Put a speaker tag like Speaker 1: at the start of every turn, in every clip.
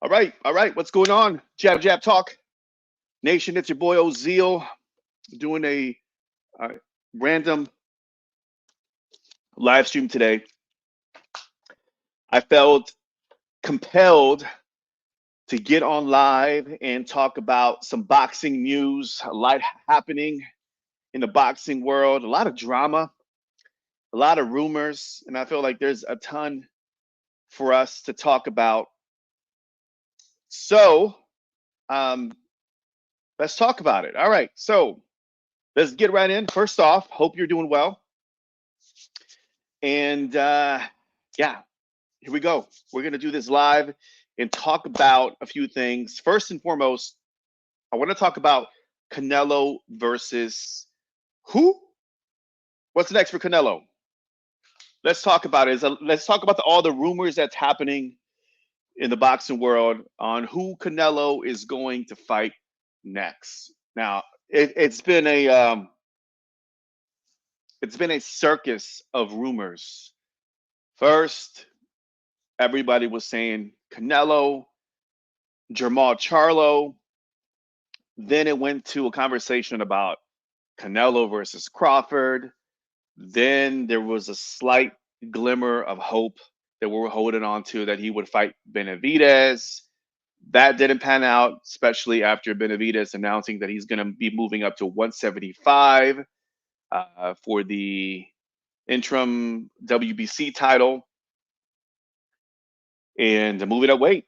Speaker 1: All right. What's going on? Jab Jab Talk Nation. It's your boy Ozil doing a random live stream today. I felt compelled to get on live and talk about some boxing news, a lot happening in the boxing world, a lot of drama, a lot of rumors, and I feel like there's a ton for us to talk about. So, um, let's talk about it. All right. So, let's get right in. First off, hope you're doing well. And yeah, here we go. We're going to do this live and talk about a few things. First and foremost, I want to talk about Canelo versus who? What's next for Canelo? Let's talk about it. Let's talk about all the rumors that's happening in the boxing world on who Canelo is going to fight next. Now, it's been a circus of rumors. First, everybody was saying Canelo, Jermall Charlo. Then it went to a conversation about Canelo versus Crawford. Then there was a slight glimmer of hope that we were holding on to that he would fight Benavidez. That didn't pan out, especially after Benavidez announcing that he's going to be moving up to 175 for the interim WBC title and moving up weight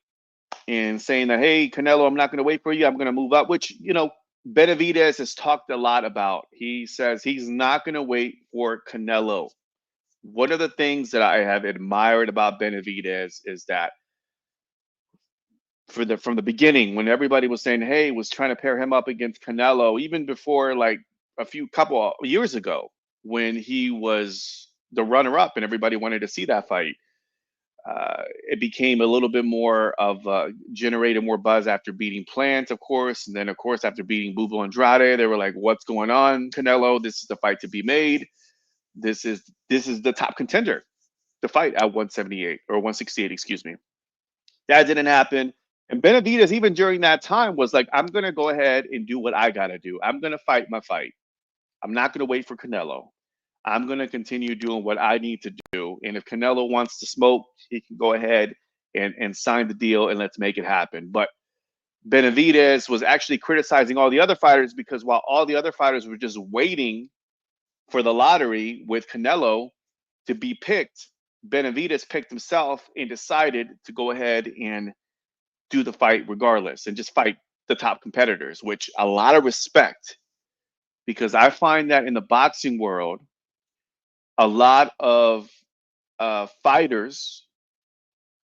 Speaker 1: and saying that, hey, Canelo, I'm not going to wait for you. I'm going to move up, which, Benavidez has talked a lot about. He says he's not going to wait for Canelo. One of the things that I have admired about Benavidez is that from the beginning, when everybody was saying, hey, was trying to pair him up against Canelo, even before like couple of years ago, when he was the runner-up and everybody wanted to see that fight, it became a little bit more of generated more buzz after beating Plant, of course, and then of course after beating Bubo Andrade, they were like, "What's going on, Canelo? This is the fight to be made. This is the top contender to fight at 178 or 168, excuse me." That didn't happen, and Benavidez even during that time was like, "I'm gonna go ahead and do what I gotta do. I'm gonna fight my fight. I'm not gonna wait for Canelo. I'm going to continue doing what I need to do. And if Canelo wants to smoke, he can go ahead and sign the deal and let's make it happen." But Benavidez was actually criticizing all the other fighters because while all the other fighters were just waiting for the lottery with Canelo to be picked, Benavidez picked himself and decided to go ahead and do the fight regardless and just fight the top competitors, which a lot of respect because I find that in the boxing world, a lot of fighters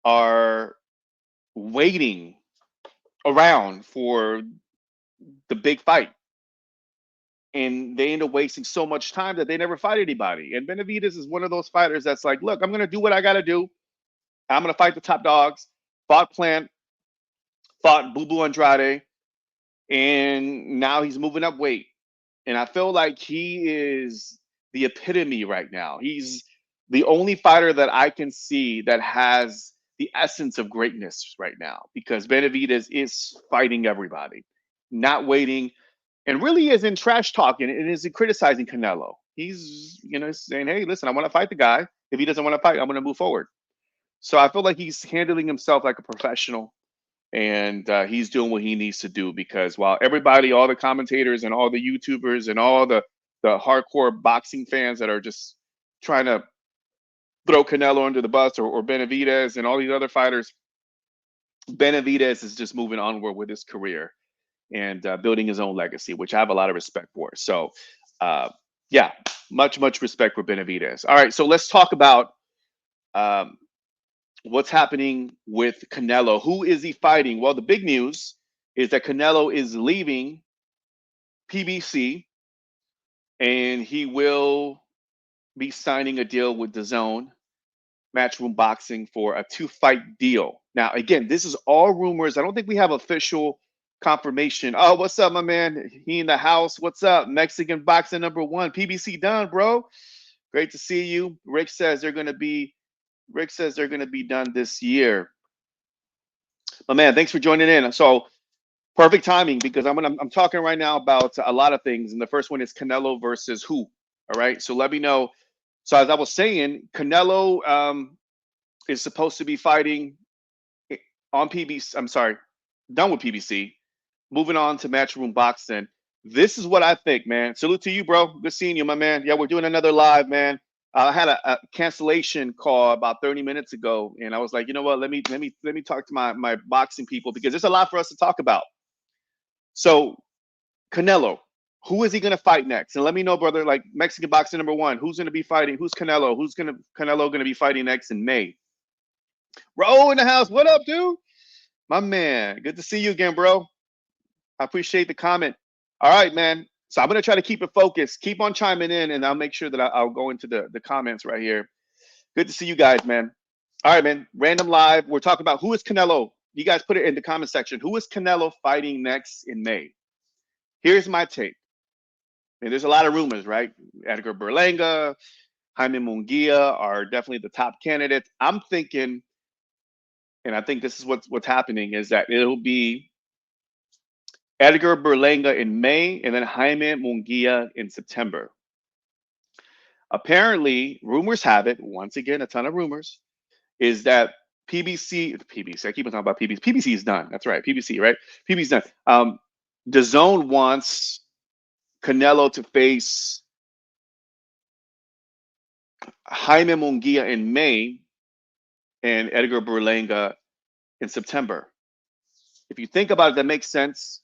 Speaker 1: are waiting around for the big fight. And they end up wasting so much time that they never fight anybody. And Benavidez is one of those fighters that's like, look, I'm going to do what I got to do. I'm going to fight the top dogs. Fought Plant, fought Bubu Andrade, and now he's moving up weight. And I feel like he is the epitome right now. He's the only fighter that I can see that has the essence of greatness right now because Benavidez is fighting everybody, not waiting, and really isn't trash talking and isn't criticizing Canelo. He's, saying, hey, listen, I want to fight the guy. If he doesn't want to fight, I'm going to move forward. So I feel like he's handling himself like a professional and he's doing what he needs to do because while everybody, all the commentators and all the YouTubers and all the hardcore boxing fans that are just trying to throw Canelo under the bus or Benavidez and all these other fighters, Benavidez is just moving onward with his career and building his own legacy, which I have a lot of respect for. So, yeah, much respect for Benavidez. All right, so let's talk about what's happening with Canelo. Who is he fighting? Well, the big news is that Canelo is leaving PBC and he will be signing a deal with DAZN Matchroom Boxing for a 2-fight deal. Now, again, this is all rumors. I don't think we have official confirmation. Oh, what's up, my man? He in the house. What's up? Mexican boxing #1. PBC done, bro. Great to see you. Rick says they're going to be done this year. But man, thanks for joining in. So perfect timing because I'm talking right now about a lot of things, and the first one is Canelo versus who. All right, so let me know. So as I was saying, Canelo is supposed to be fighting on PBC. I'm sorry, done with PBC. Moving on to Matchroom Boxing. This is what I think, man. Salute to you, bro. Good seeing you, my man. Yeah, we're doing another live, man. I had a cancellation call about 30 minutes ago, and I was like, you know what? Let me talk to my boxing people because there's a lot for us to talk about. So Canelo, who is he gonna fight next? And let me know, brother. Like Mexican boxing number one, who's gonna be fighting? Who's Canelo? Canelo gonna be fighting next in May? Ro in the house. What up, dude? My man. Good to see you again, bro. I appreciate the comment. All right, man. So I'm gonna try to keep it focused. Keep on chiming in, and I'll make sure that I'll go into the comments right here. Good to see you guys, man. All right, man. Random live. We're talking about who is Canelo. You guys put it in the comment section. Who is Canelo fighting next in May? Here's my take. And there's a lot of rumors, right? Edgar Berlanga, Jaime Munguia are definitely the top candidates. I'm thinking, and I think this is what's happening, is that it'll be Edgar Berlanga in May and then Jaime Munguia in September. Apparently, rumors have it, once again, a ton of rumors, is that PBC, I keep on talking about PBC. PBC is done. That's right, PBC, right? PBC is done. The zone wants Canelo to face Jaime Munguia in May and Edgar Berlanga in September. If you think about it, that makes sense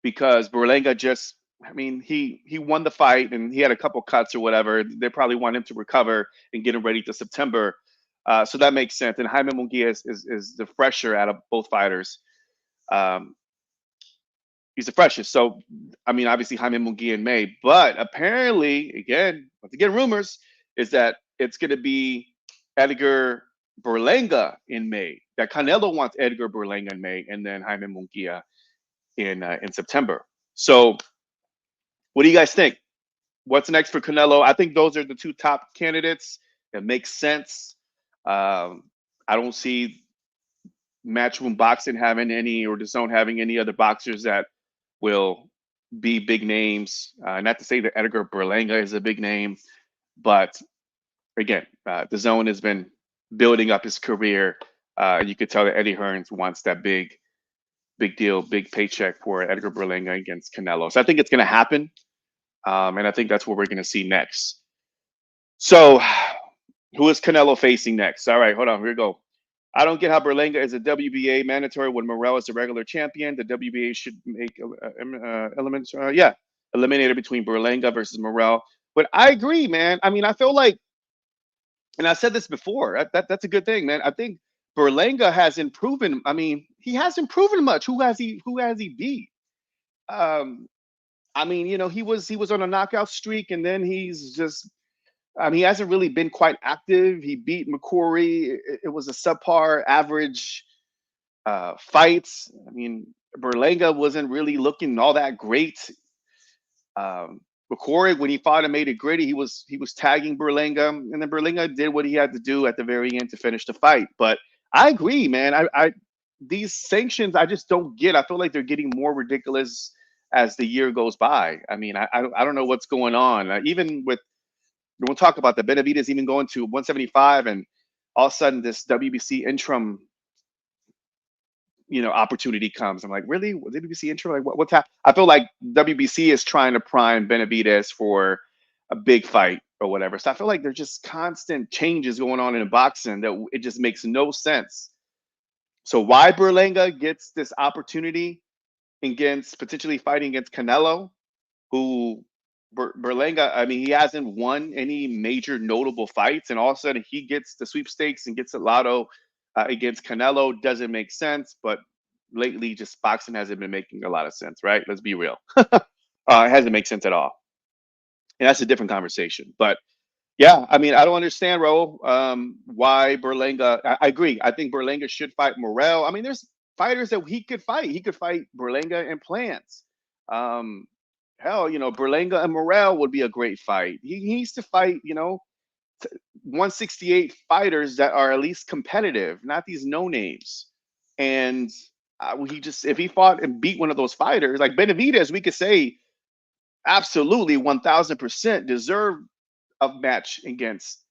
Speaker 1: because Berlanga just, I mean, he won the fight and he had a couple cuts or whatever. They probably want him to recover and get him ready to September. So that makes sense. And Jaime Munguia is the fresher out of both fighters. Um, he's the freshest. So, I mean, obviously Jaime Munguia in May, but apparently, again, once again, rumors is that it's going to be Edgar Berlanga in May. That Canelo wants Edgar Berlanga in May, and then Jaime Munguia in September. So, what do you guys think? What's next for Canelo? I think those are the two top candidates. It makes sense. I don't see Matchroom Boxing having any, or the Zone having any other boxers that will be big names. Not to say that Edgar Berlanga is a big name, but again, the Zone has been building up his career. You could tell that Eddie Hearns wants that big deal, big paycheck for Edgar Berlanga against Canelo. So I think it's going to happen, and I think that's what we're going to see next. So, who is Canelo facing next? All right, hold on. Here we go. I don't get how Berlanga is a WBA mandatory when Morrell is a regular champion. The WBA should make elements, eliminator between Berlanga versus Morrell. But I agree, man. I mean, I feel like, and I said this before. That's a good thing, man. I think Berlanga hasn't proven. I mean, he hasn't proven much. Who has he beat? Um, I mean, he was on a knockout streak, and then he's just. He hasn't really been quite active. He beat McCrory. It was a subpar, average fights. I mean, Berlanga wasn't really looking all that great. McCrory, when he fought and made it gritty, he was tagging Berlanga, and then Berlanga did what he had to do at the very end to finish the fight. But I agree, man. I these sanctions I just don't get. I feel like they're getting more ridiculous as the year goes by. I mean, I don't know what's going on. Even with we'll talk about the Benavidez even going to 175, and all of a sudden this WBC interim, opportunity comes. I'm like, really? WBC interim? Like, what's happening? I feel like WBC is trying to prime Benavidez for a big fight or whatever. So I feel like there's just constant changes going on in boxing that it just makes no sense. So why Berlanga gets this opportunity against potentially fighting against Canelo, who Berlanga, I mean, he hasn't won any major notable fights, and all of a sudden he gets the sweepstakes and gets a lotto against Canelo. Doesn't make sense, but lately, just boxing hasn't been making a lot of sense, right? Let's be real. It hasn't made sense at all, and that's a different conversation. But yeah, I mean, I don't understand, Raul, why Berlanga. I agree. I think Berlanga should fight Morrell. I mean, there's fighters that he could fight. He could fight Berlanga and Plants. Hell, Berlanga and Morrell would be a great fight. He needs to fight, 168 fighters that are at least competitive, not these no names. And he just, if he fought and beat one of those fighters like Benavidez, we could say absolutely 1000% deserved a match against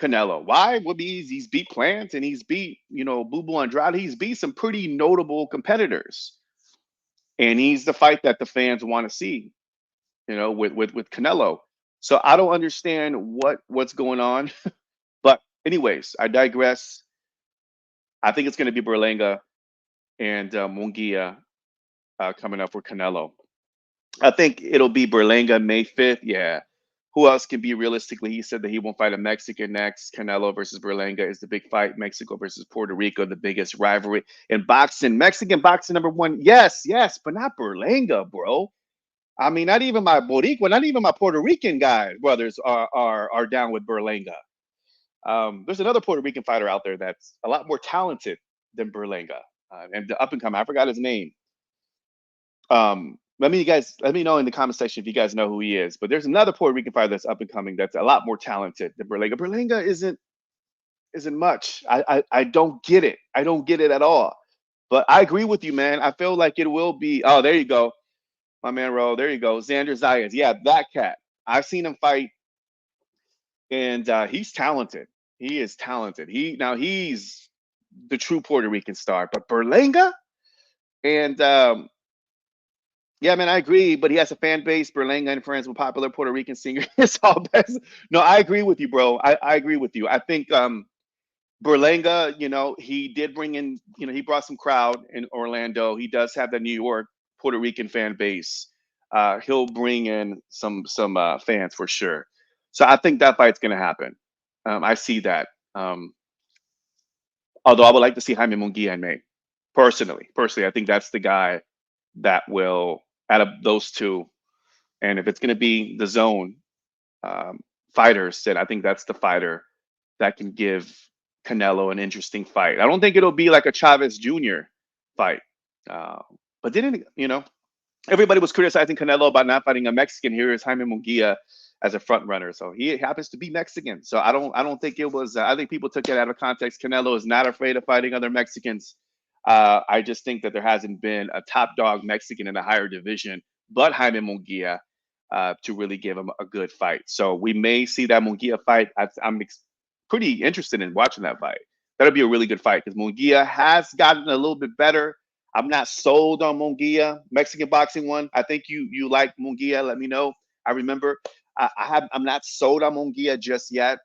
Speaker 1: Canelo. Why? Well, he's beat Plant and he's beat, Boo Boo Andrade. He's beat some pretty notable competitors. And he's the fight that the fans want to see, with Canelo. So I don't understand what's going on. But anyways, I digress. I think it's going to be Berlanga and Munguia coming up for Canelo. I think it'll be Berlanga May 5th. Yeah. Who else can be realistically? He said that he won't fight a Mexican next. Canelo versus Berlanga is the big fight. Mexico versus Puerto Rico, the biggest rivalry in boxing. Mexican boxing number one. Yes, yes, but not Berlanga, bro. I mean, not even my Boricua, not even my Puerto Rican guys, brothers are down with Berlanga. There's another Puerto Rican fighter out there that's a lot more talented than Berlanga, and the up and coming. I forgot his name. Let me know in the comment section if you guys know who he is. But there's another Puerto Rican fighter that's up and coming that's a lot more talented than Berlanga. Berlanga isn't much. I don't get it. I don't get it at all. But I agree with you, man. I feel like it will be. Oh, there you go, my man, Ro. There you go, Xander Zayas. Yeah, that cat. I've seen him fight, and he's talented. He is talented. He's the true Puerto Rican star. But Berlanga, and yeah, man, I agree. But he has a fan base. Berlanga and friends with popular Puerto Rican singer. It's all best. No, I agree with you, bro. I agree with you. I think Berlanga, he did bring in, he brought some crowd in Orlando. He does have the New York Puerto Rican fan base. He'll bring in some fans for sure. So I think that fight's gonna happen. I see that. Although I would like to see Jaime Munguia in May. Personally, I think that's the guy that will, out of those two, and if it's going to be the zone fighters, then I think that's the fighter that can give Canelo an interesting fight. I don't think it'll be like a Chavez Jr. fight. But didn't, everybody was criticizing Canelo about not fighting a Mexican. Here is Jaime Munguia as a front runner. So he happens to be Mexican. So I don't think it was, I think people took it out of context. Canelo is not afraid of fighting other Mexicans. I just think that there hasn't been a top dog Mexican in a higher division, but Jaime Munguia, to really give him a good fight. So we may see that Munguia fight. I'm pretty interested in watching that fight. That'll be a really good fight because Munguia has gotten a little bit better. I'm not sold on Munguia, Mexican boxing one. I think you like Munguia. Let me know. I remember I'm not sold on Munguia just yet.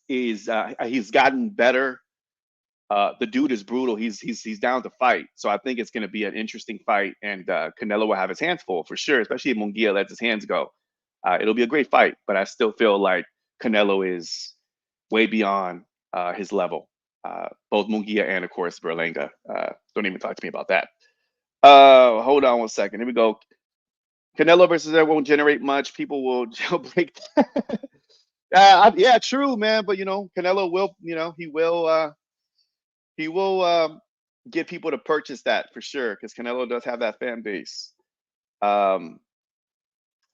Speaker 1: He's gotten better. The dude is brutal. He's down to fight. So I think it's going to be an interesting fight, and Canelo will have his hands full for sure, especially if Munguia lets his hands go. It'll be a great fight, but I still feel like Canelo is way beyond his level. Both Munguia and, of course, Berlanga. Don't even talk to me about that. Hold on one second. Here we go. Canelo versus there won't generate much. People will jailbreak. Yeah, true, man. But Canelo will. He will get people to purchase that for sure because Canelo does have that fan base. Um,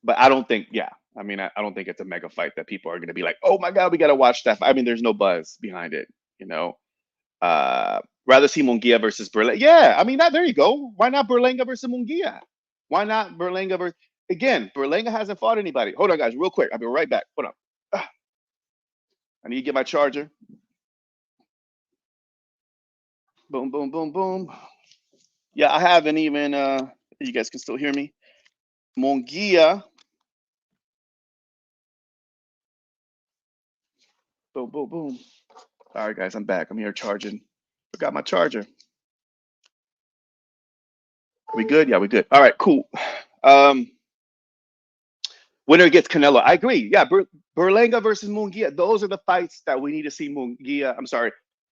Speaker 1: but I don't think, yeah, I mean, I don't think it's a mega fight that people are going to be like, oh my God, we got to watch that. I mean, there's no buzz behind it, you know. Rather see Munguia versus Berlanga. Yeah, I mean, there you go. Why not Berlanga versus Munguia? Why not Berlanga versus, again, Berlanga hasn't fought anybody. Hold on, guys, real quick. I'll be right back. Hold on. I need to get my charger. Boom, boom, boom, boom. Yeah, I haven't even, you guys can still hear me. Munguia. Boom, boom, boom. All right, guys, I'm back. I'm here charging. Forgot my charger. We good? Yeah, we good. All right, cool. Winner gets Canelo. I agree. Yeah, Berlanga versus Munguia. Those are the fights that we need to see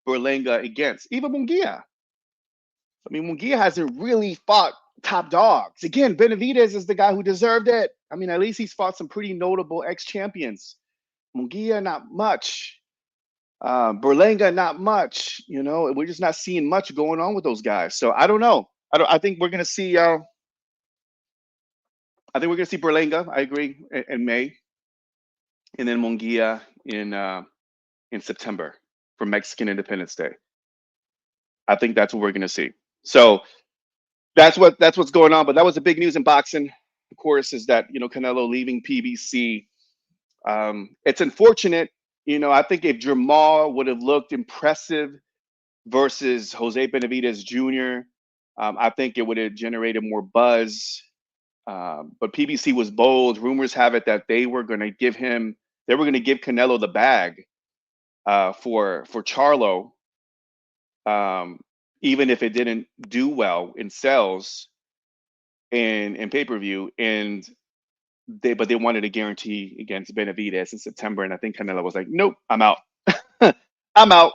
Speaker 1: Berlanga against. Even Munguia. I mean, Munguia hasn't really fought top dogs. Again, Benavidez is the guy who deserved it. I mean, at least he's fought some pretty notable ex-champions. Munguia, not much. Berlanga, not much. We're just not seeing much going on with those guys. So I don't know. I think we're gonna see. I think we're gonna see Berlanga. I agree in May, and then Munguia in September for Mexican Independence Day. I think that's what we're going to see. So that's what's going on. But that was the big news in boxing, of course, is that Canelo leaving PBC. It's unfortunate. I think if Jamal would have looked impressive versus Jose Benavidez Jr., I think it would have generated more buzz. But PBC was bold. Rumors have it that they were going to give Canelo the bag for Charlo, um, even if it didn't do well in sales and in pay per view. And but they wanted a guarantee against Benavidez in September, and I think Canelo was like, "Nope, I'm out. I'm out."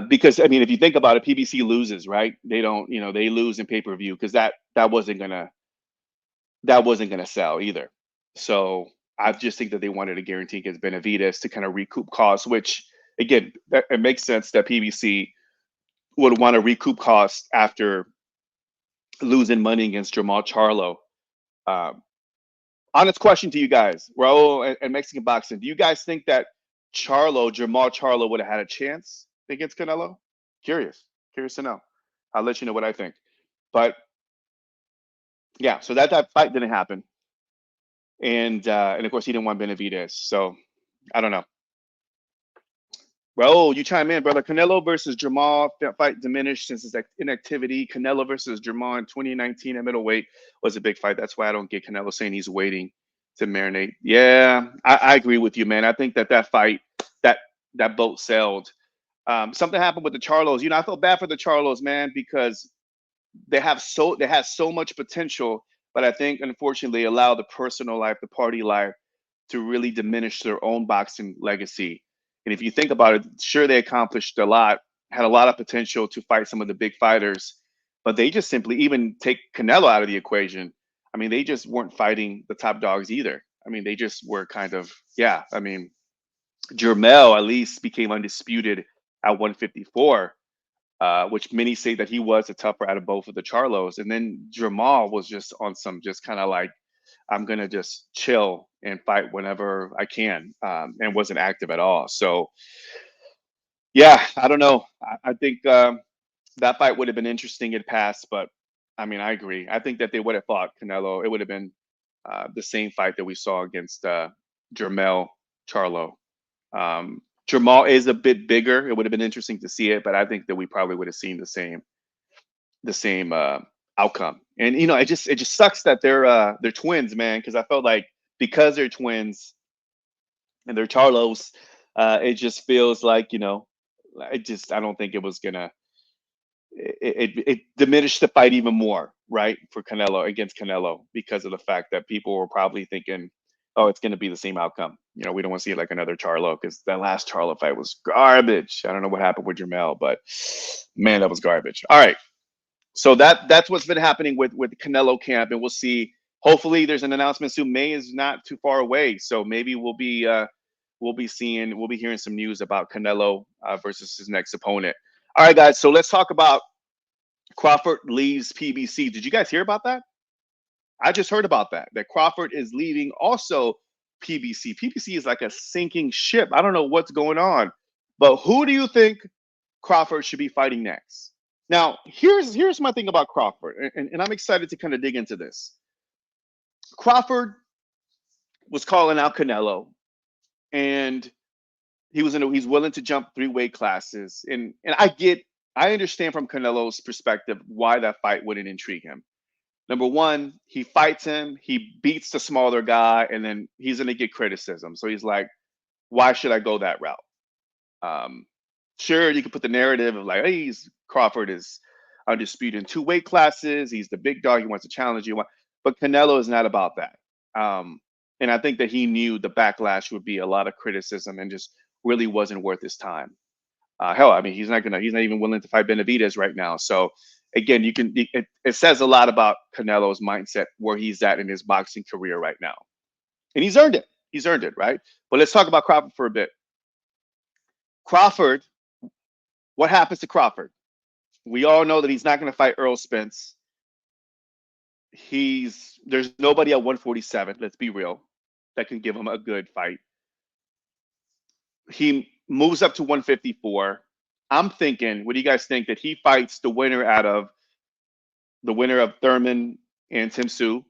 Speaker 1: Because I mean, if you think about it, PBC loses, right? They don't, they lose in pay per view because that wasn't gonna sell either. So I just think that they wanted a guarantee against Benavidez to kind of recoup costs, which again, it makes sense that PBC would want to recoup costs after losing money against Jamal Charlo. Um, Honest question to you guys, Raul and Mexican boxing, do you guys think that Jamal Charlo would have had a chance against Canelo? Curious to know. I'll let you know what I think. But yeah, so that fight didn't happen, and of course he didn't want Benavidez. So I don't know. Raul, you chime in, brother. Canelo versus Jamal, that fight diminished since his inactivity. Canelo versus Jamal in 2019 at middleweight was a big fight. That's why I don't get Canelo saying he's waiting to marinate. Yeah, I agree with you, man. I think that fight, that that boat sailed. Something happened with the Charlos. I felt bad for the Charlos, man, because they have so much potential, but I think unfortunately they allow the personal life, the party life, to really diminish their own boxing legacy. And if you think about it, sure they accomplished a lot, had a lot of potential to fight some of the big fighters, but they just simply even take Canelo out of the equation. I mean, they just weren't fighting the top dogs either. I mean, they just were kind of, yeah. I mean, Jermel at least became undisputed at 154, which many say that he was the tougher out of both of the Charlos. And then Jamal was just on some just kind of like, I'm going to just chill and fight whenever I can, and wasn't active at all. So, yeah, I don't know. I think that fight would have been interesting in past, but I mean, I agree. I think that they would have fought Canelo. It would have been the same fight that we saw against Jermel Charlo. Jamal is a bit bigger. It would have been interesting to see it, but I think that we probably would have seen the same outcome. And it just sucks that they're twins, man. Because I felt like because they're twins and they're Charlos, it just feels like I don't think it was gonna it diminished the fight even more, right? For Canelo against Canelo because of the fact that people were probably thinking, oh, it's gonna be the same outcome. We don't want to see like another Charlo because that last Charlo fight was garbage. I don't know what happened with Jamel, but man, that was garbage. All right. So that's what's been happening with Canelo camp, and we'll see. Hopefully, there's an announcement soon. May is not too far away, so maybe we'll be hearing some news about Canelo versus his next opponent. All right, guys. So let's talk about Crawford leaves PBC. Did you guys hear about that? I just heard about that. That Crawford is leaving also PBC. PBC is like a sinking ship. I don't know what's going on, but who do you think Crawford should be fighting next? Now, here's my thing about Crawford, and I'm excited to kind of dig into this. Crawford was calling out Canelo, and he's willing to jump 3 weight classes, and I understand from Canelo's perspective why that fight wouldn't intrigue him. Number one, he fights him, he beats the smaller guy, and then he's gonna get criticism. So he's like, why should I go that route? Um, sure, you could put the narrative of like, hey, Crawford is undisputed in 2 weight classes. He's the big dog. He wants to challenge you. But Canelo is not about that. And I think that he knew the backlash would be a lot of criticism and just really wasn't worth his time. Hell, I mean, he's not even willing to fight Benavidez right now. So again, it says a lot about Canelo's mindset, where he's at in his boxing career right now, and he's earned it. He's earned it, right? But let's talk about Crawford for a bit. Crawford, what happens to Crawford? We all know that he's not going to fight Earl Spence. There's nobody at 147. Let's be real, that can give him a good fight. He moves up to 154. I'm thinking, what do you guys think that he fights the winner of Thurman and Tim Su,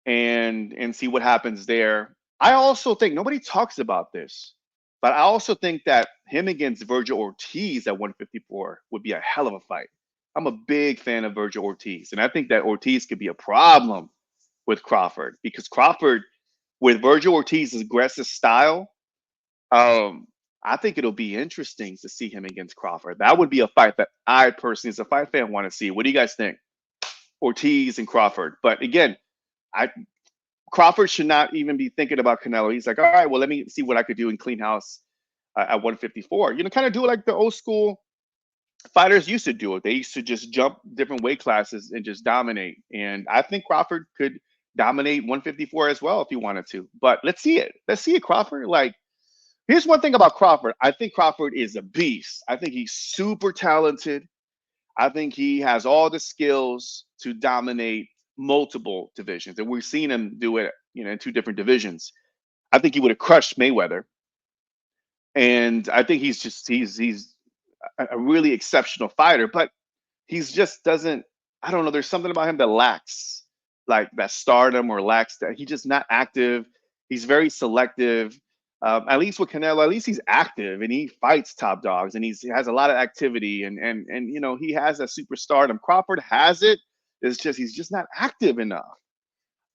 Speaker 1: and see what happens there. I also think nobody talks about this, but I also think that him against Virgil Ortiz at 154 would be a hell of a fight. I'm a big fan of Virgil Ortiz, and I think that Ortiz could be a problem with Crawford because Crawford, with Virgil Ortiz's aggressive style, um, I think it'll be interesting to see him against Crawford. That would be a fight that I personally, as a fight fan, want to see. What do you guys think? Ortiz and Crawford. But again, I Crawford should not even be thinking about Canelo. He's like, all right, well, let me see what I could do in clean house at 154. Kind of do it like the old school fighters used to do it. They used to just jump different weight classes and just dominate. And I think Crawford could dominate 154 as well if he wanted to. But let's see it. Let's see it, Crawford. Like, here's one thing about Crawford. I think Crawford is a beast. I think he's super talented. I think he has all the skills to dominate multiple divisions, and we've seen him do it, in two different divisions. I think he would have crushed Mayweather, and I think he's a really exceptional fighter, but he's just doesn't. I don't know. There's something about him that lacks like that stardom or lacks that. He's just not active. He's very selective. At least with Canelo, at least he's active and he fights top dogs and he has a lot of activity and he has that super stardom. Crawford has it. It's just he's just not active enough.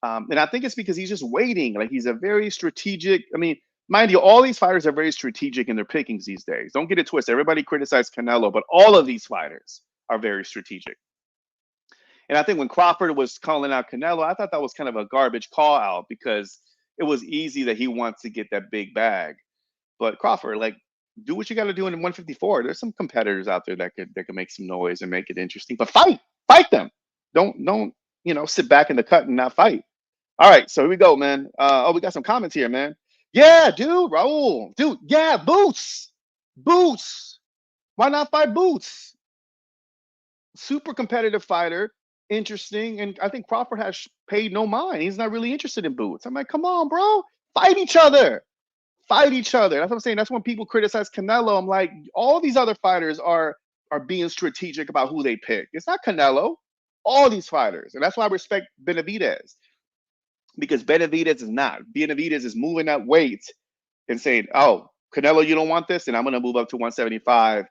Speaker 1: And I think it's because he's just waiting. Like he's a very strategic. I mean, mind you, all these fighters are very strategic in their pickings these days. Don't get it twisted. Everybody criticized Canelo, but all of these fighters are very strategic. And I think when Crawford was calling out Canelo, I thought that was kind of a garbage call out because it was easy that he wants to get that big bag. But Crawford, like, do what you got to do in 154. There's some competitors out there that could make some noise and make it interesting. But fight them. Don't sit back in the cut and not fight. All right, so here we go, man. We got some comments here, man. Yeah, dude, Raul, dude, yeah, Boots. Why not fight Boots? Super competitive fighter, interesting, and I think Crawford has paid no mind. He's not really interested in Boots. I'm like, come on, bro, fight each other. Fight each other. That's what I'm saying. That's when people criticize Canelo. I'm like, all these other fighters are being strategic about who they pick. It's not Canelo. All these fighters, and that's why I respect Benavidez because Benavidez is not. Benavidez is moving up weight and saying, "Oh, Canelo, you don't want this, and I'm going to move up to 175,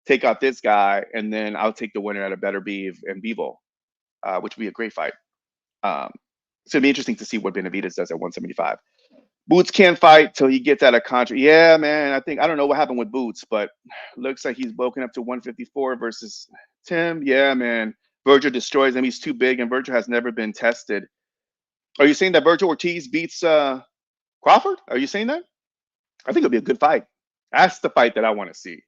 Speaker 1: take out this guy, and then I'll take the winner at a better Beeve and Bevo, which would be a great fight." So it'd be interesting to see what Benavidez does at 175. Boots can't fight till he gets out of contract. Yeah, man. I don't know what happened with Boots, but looks like he's woken up to 154 versus Tim. Yeah, man. Virgil destroys him. He's too big, and Virgil has never been tested. Are you saying that Virgil Ortiz beats Crawford? Are you saying that? I think it'll be a good fight. That's the fight that I want to see.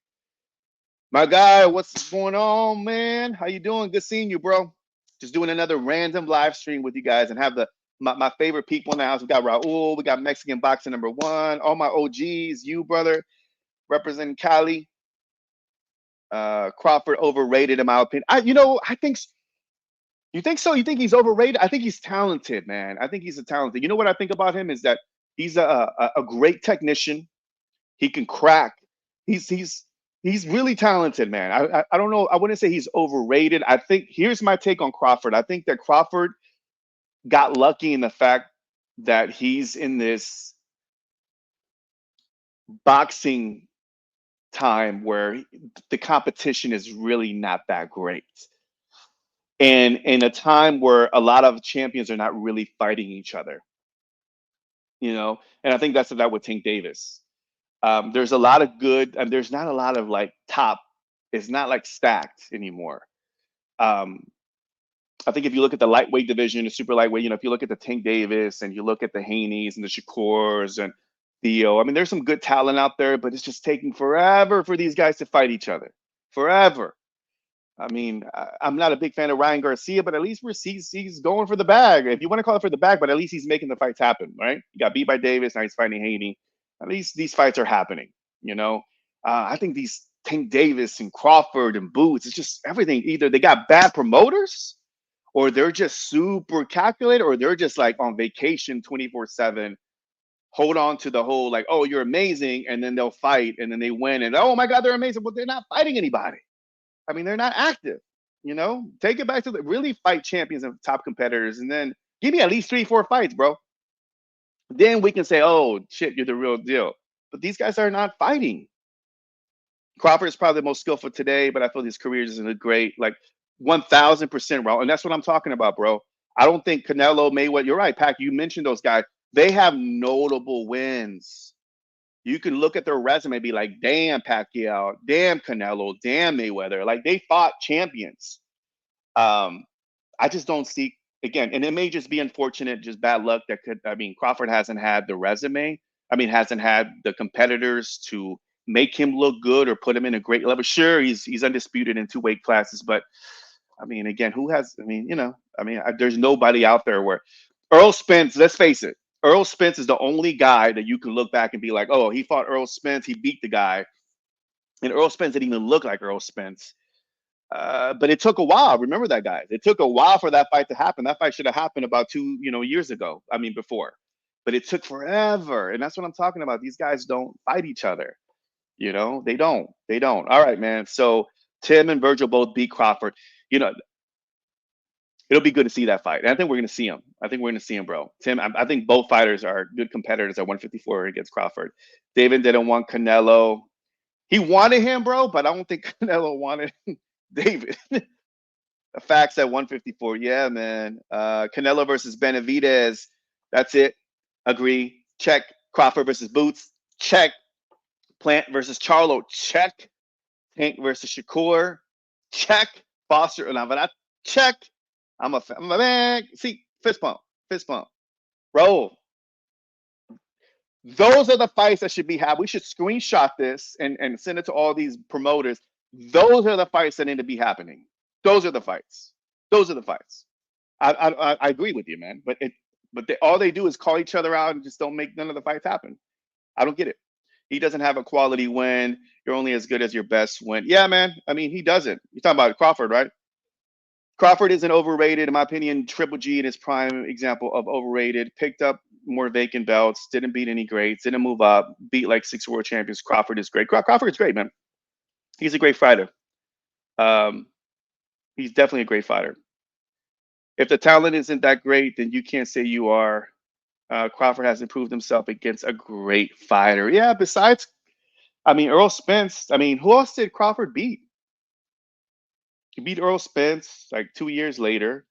Speaker 1: My guy, what's going on, man? How you doing? Good seeing you, bro. Just doing another random live stream with you guys and have my favorite people in the house. We got Raul, we got Mexican boxing #1, all my OGs, you brother, representing Cali. Crawford overrated in my opinion. I think you think so? You think he's overrated? I think he's talented, man. I think he's a talented. You know what I think about him is that he's a great technician. He can crack. He's really talented, man. I don't know. I wouldn't say he's overrated. I think here's my take on Crawford. I think that Crawford got lucky in the fact that he's in this boxing time where the competition is really not that great. And in a time where a lot of champions are not really fighting each other, and I think that's that with Tank Davis. There's a lot of good, and there's not a lot of like top. It's not like stacked anymore. Um, I think if you look at the lightweight division, the super lightweight, if you look at the Tank Davis and you look at the Haneys and the Shakurs and Theo, I mean, there's some good talent out there, but it's just taking forever for these guys to fight each other. Forever. I mean, I'm not a big fan of Ryan Garcia, but at least he's going for the bag. If you want to call it for the bag, but at least he's making the fights happen, right? He got beat by Davis, now he's fighting Haney. At least these fights are happening, I think these Tank Davis and Crawford and Boots, it's just everything. Either they got bad promoters or they're just super calculated or they're just like on vacation 24/7 hold on to the whole like, oh, you're amazing, and then they'll fight and then they win and oh my god, they're amazing, but they're not fighting anybody. I mean, they're not active. Take it back to the really fight champions and top competitors, and then give me at least 3, 4 fights, bro. Then we can say, oh shit, you're the real deal. But these guys are not fighting. Crawford is probably the most skillful today, but I feel his career isn't a great, like 1000% wrong. And that's what I'm talking about, bro. I don't think Canelo, Mayweather, you're right, Pac. You mentioned those guys. They have notable wins. You can look at their resume and be like, damn Pacquiao, damn Canelo, damn Mayweather. Like they fought champions. Um, I just don't see again, and it may just be unfortunate, just bad luck that could. I mean, Crawford hasn't had the resume. I mean, hasn't had the competitors to make him look good or put him in a great level. Sure, he's undisputed in 2 weight classes, but I mean, again, who has? I mean, there's nobody out there where Earl Spence. Let's face it, Earl Spence is the only guy that you can look back and be like, oh, he fought Earl Spence, he beat the guy, and Earl Spence didn't even look like Earl Spence. But it took a while. Remember that, guys. It took a while for that fight to happen. That fight should have happened about 2 years ago. I mean, before. But it took forever, and that's what I'm talking about. These guys don't fight each other. They don't. They don't. All right, man. So Tim and Virgil both beat Crawford. You know, it'll be good to see that fight. And I think we're going to see him. I think we're going to see him, bro. Tim, I think both fighters are good competitors at 154 against Crawford. David didn't want Canelo. He wanted him, bro, but I don't think Canelo wanted David. Facts at 154. Yeah, man. Canelo versus Benavidez. That's it. Agree. Check. Crawford versus Boots. Check. Plant versus Charlo. Check. Tank versus Shakur. Check. Foster and Alvarado. Check. I'm a man. See, fist bump. Fist bump. Bro, those are the fights that should be had. We should screenshot this and send it to all these promoters. Those are the fights that need to be happening. Those are the fights. Those are the fights. I agree with you, man. But all they do is call each other out and just don't make none of the fights happen. I don't get it. He doesn't have a quality win. You're only as good as your best win. Yeah, man. I mean, he doesn't. You're talking about Crawford, right? Crawford isn't overrated, in my opinion. Triple G in his prime example of overrated. Picked up more vacant belts. Didn't beat any greats. Didn't move up. Beat like 6 world champions. Crawford is great. Crawford is great, man. He's a great fighter. He's definitely a great fighter. If the talent isn't that great, then you can't say you are. Crawford has improved himself against a great fighter. Yeah, besides, I mean, Earl Spence. I mean, who else did Crawford beat? He beat Earl Spence like 2 years later,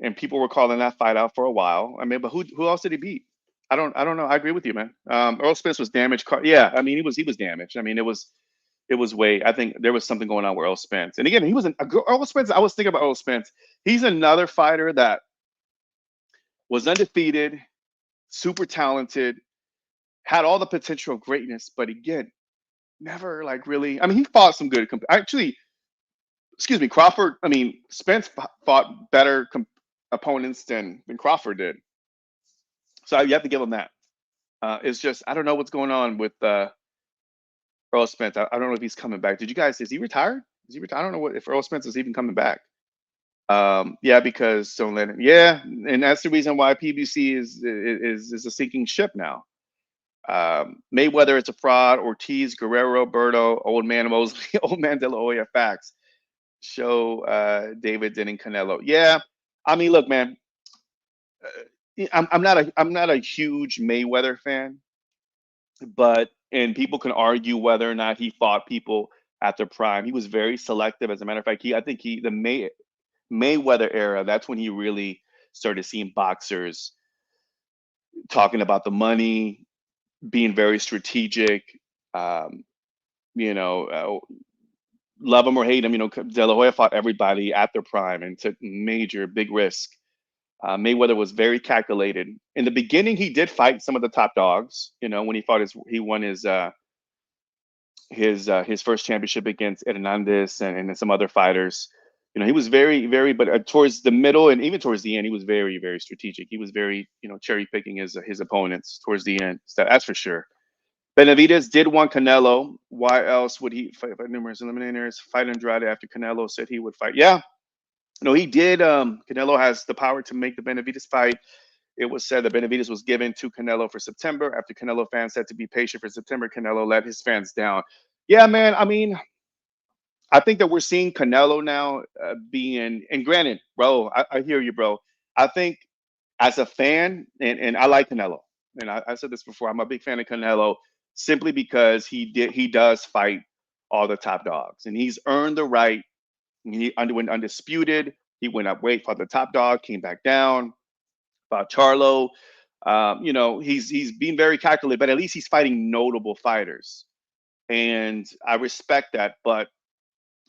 Speaker 1: and people were calling that fight out for a while. I mean, but who else did he beat? I don't know. I agree with you, man. Earl Spence was damaged. Yeah, I mean, he was damaged. I mean, it was way. I think there was something going on with Earl Spence. And again, he was Earl Spence. I was thinking about Earl Spence. He's another fighter that was undefeated, super talented, had all the potential of greatness, but again, never like really. I mean, he fought some good. Actually, excuse me, Crawford. I mean, Spence fought better opponents than Crawford did. So you have to give him that. It's just I don't know what's going on with Earl Spence. I don't know if he's coming back. Did you guys? Is he retired? Is he retired? I don't know if Earl Spence is even coming back. Yeah, because don't let him. Yeah, and that's the reason why PBC is a sinking ship now. Mayweather is a fraud. Ortiz, Guerrero, Berto, Old Man Mosley, Old Man De La Hoya. Facts show David Denning Canelo. Yeah, I mean, look, man. I'm not a huge Mayweather fan, but and people can argue whether or not he fought people at their prime. He was very selective. As a matter of fact, I think the Mayweather era. That's when he really started seeing boxers talking about the money, being very strategic. Um, love him or hate him. De La Hoya fought everybody at their prime and took major big risk. Mayweather was very calculated. In the beginning, he did fight some of the top dogs. When he won his first championship against Hernandez and some other fighters. He was very, very, but towards the middle and even towards the end, he was very, very strategic. He was very, cherry picking his opponents towards the end. So that's for sure. Benavidez did want Canelo. Why else would he fight numerous eliminators? Fight Andrade after Canelo said he would fight. Yeah, no, he did. Canelo has the power to make the Benavidez fight. it was said that Benavidez was given to Canelo for September. After Canelo fans said to be patient for September, Canelo let his fans down. Yeah, man. I mean, I think that we're seeing Canelo now being, and granted, bro, I hear you, bro. I think as a fan, and I like Canelo, and I said this before, I'm a big fan of Canelo simply because he does fight all the top dogs, and he's earned the right. Went undisputed. He went up weight, fought the top dog, came back down, fought Charlo. He's being very calculated, but at least he's fighting notable fighters, and I respect that. But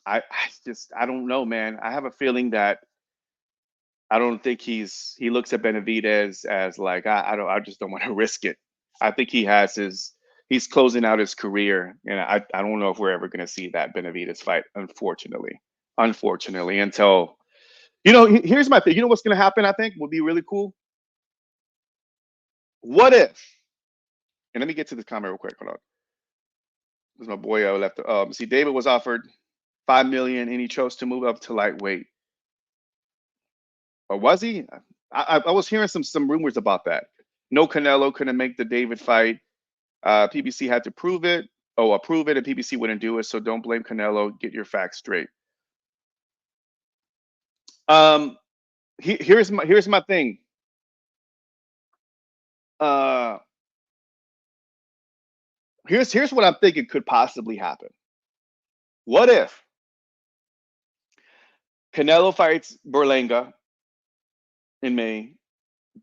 Speaker 1: I don't know, man. I have a feeling that I don't think he looks at Benavidez as like I just don't want to risk it. I think he's closing out his career, and I don't know if we're ever going to see that Benavidez fight, unfortunately, until here's my thing. You know what's going to happen? I think would be really cool. What if? And let me get to this comment real quick. Hold on. There's my boy left. See, David was offered 5 million, and he chose to move up to lightweight. Or was he? I was hearing some rumors about that. No, Canelo couldn't make the David fight. PBC had to prove it. Oh, approve it, and PBC wouldn't do it. So don't blame Canelo. Get your facts straight. Here's my thing. Here's what I'm thinking could possibly happen. What if Canelo fights Berlanga in May,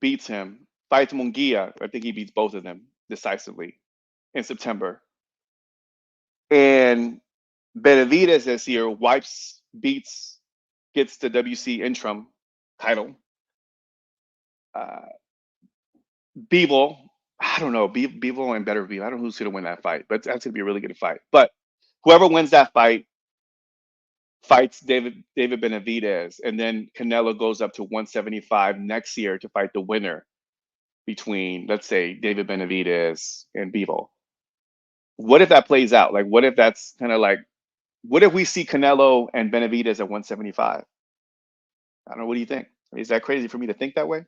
Speaker 1: beats him, fights Munguia? I think he beats both of them decisively in September. And Benavidez this year gets the WC interim title. Bivol, I don't know, Bivol and Better Bivol. I don't know who's going to win that fight, but that's going to be a really good fight. But whoever wins that fight fights David Benavidez, and then Canelo goes up to 175 next year to fight the winner between, let's say, David Benavidez and Bivol. What if that plays out? Like, what if that's kind of like, what if we see Canelo and Benavidez at 175? I don't know. What do you think? Is that crazy for me to think that way?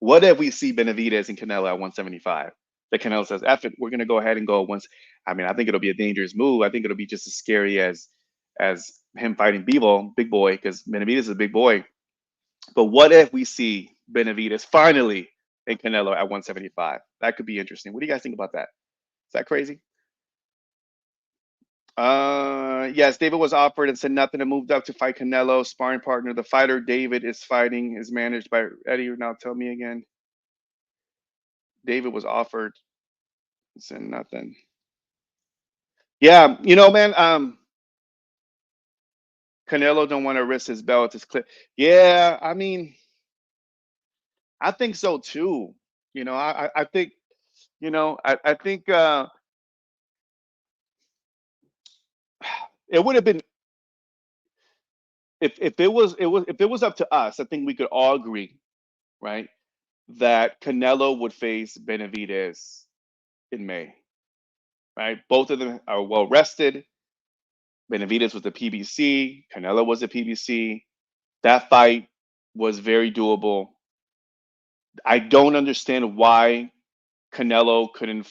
Speaker 1: What if we see Benavidez and Canelo at 175? That Canelo says, "F it, we're gonna go ahead and go once." I mean, I think it'll be a dangerous move. I think it'll be just as scary as him fighting Bivol, big boy, because Benavidez is a big boy. But what if we see Benavidez finally and Canelo at 175? That could be interesting. What do you guys think about that? Is that crazy? Yes, David was offered and said nothing and moved up to fight Canelo. Sparring partner, the fighter David is fighting, is managed by Eddie. Now tell me again. David was offered and said nothing. Yeah, man. Canelo don't want to risk his belt. It's clear. Yeah, I mean, I think so too. I think, I think it would have been if it was up to us. I think we could all agree, right, that Canelo would face Benavidez in May. Right, both of them are well rested. Benavidez was the PBC. Canelo was the PBC. That fight was very doable. I don't understand why Canelo couldn't,